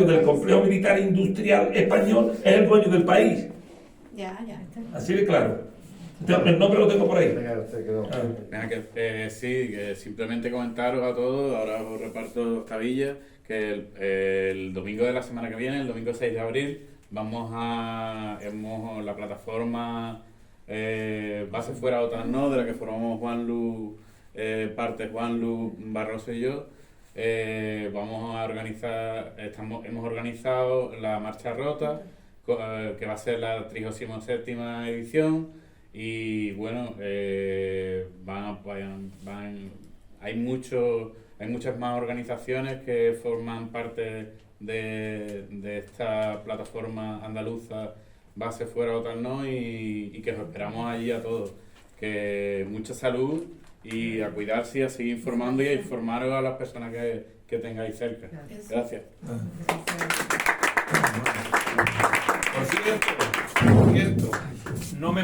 del complejo militar industrial español es el dueño del país. Ya está. Así de claro. El nombre lo tengo por ahí. Que simplemente comentaros a todos, ahora os reparto tabillas, que el domingo de la semana que viene, el domingo 6 de abril, hemos la plataforma Base Fuera Otan No, de la que formamos Juanlu, Juanlu, Barroso y yo. Vamos a organizar, hemos organizado la Marcha Rota, que va a ser la 37ª edición, y bueno, hay muchas más organizaciones que forman parte de esta plataforma andaluza Base Fuera Otan No, y que os esperamos allí a todos. Que mucha salud y a cuidarse y a seguir informando y a informar a las personas que tengáis cerca. Gracias. Por cierto,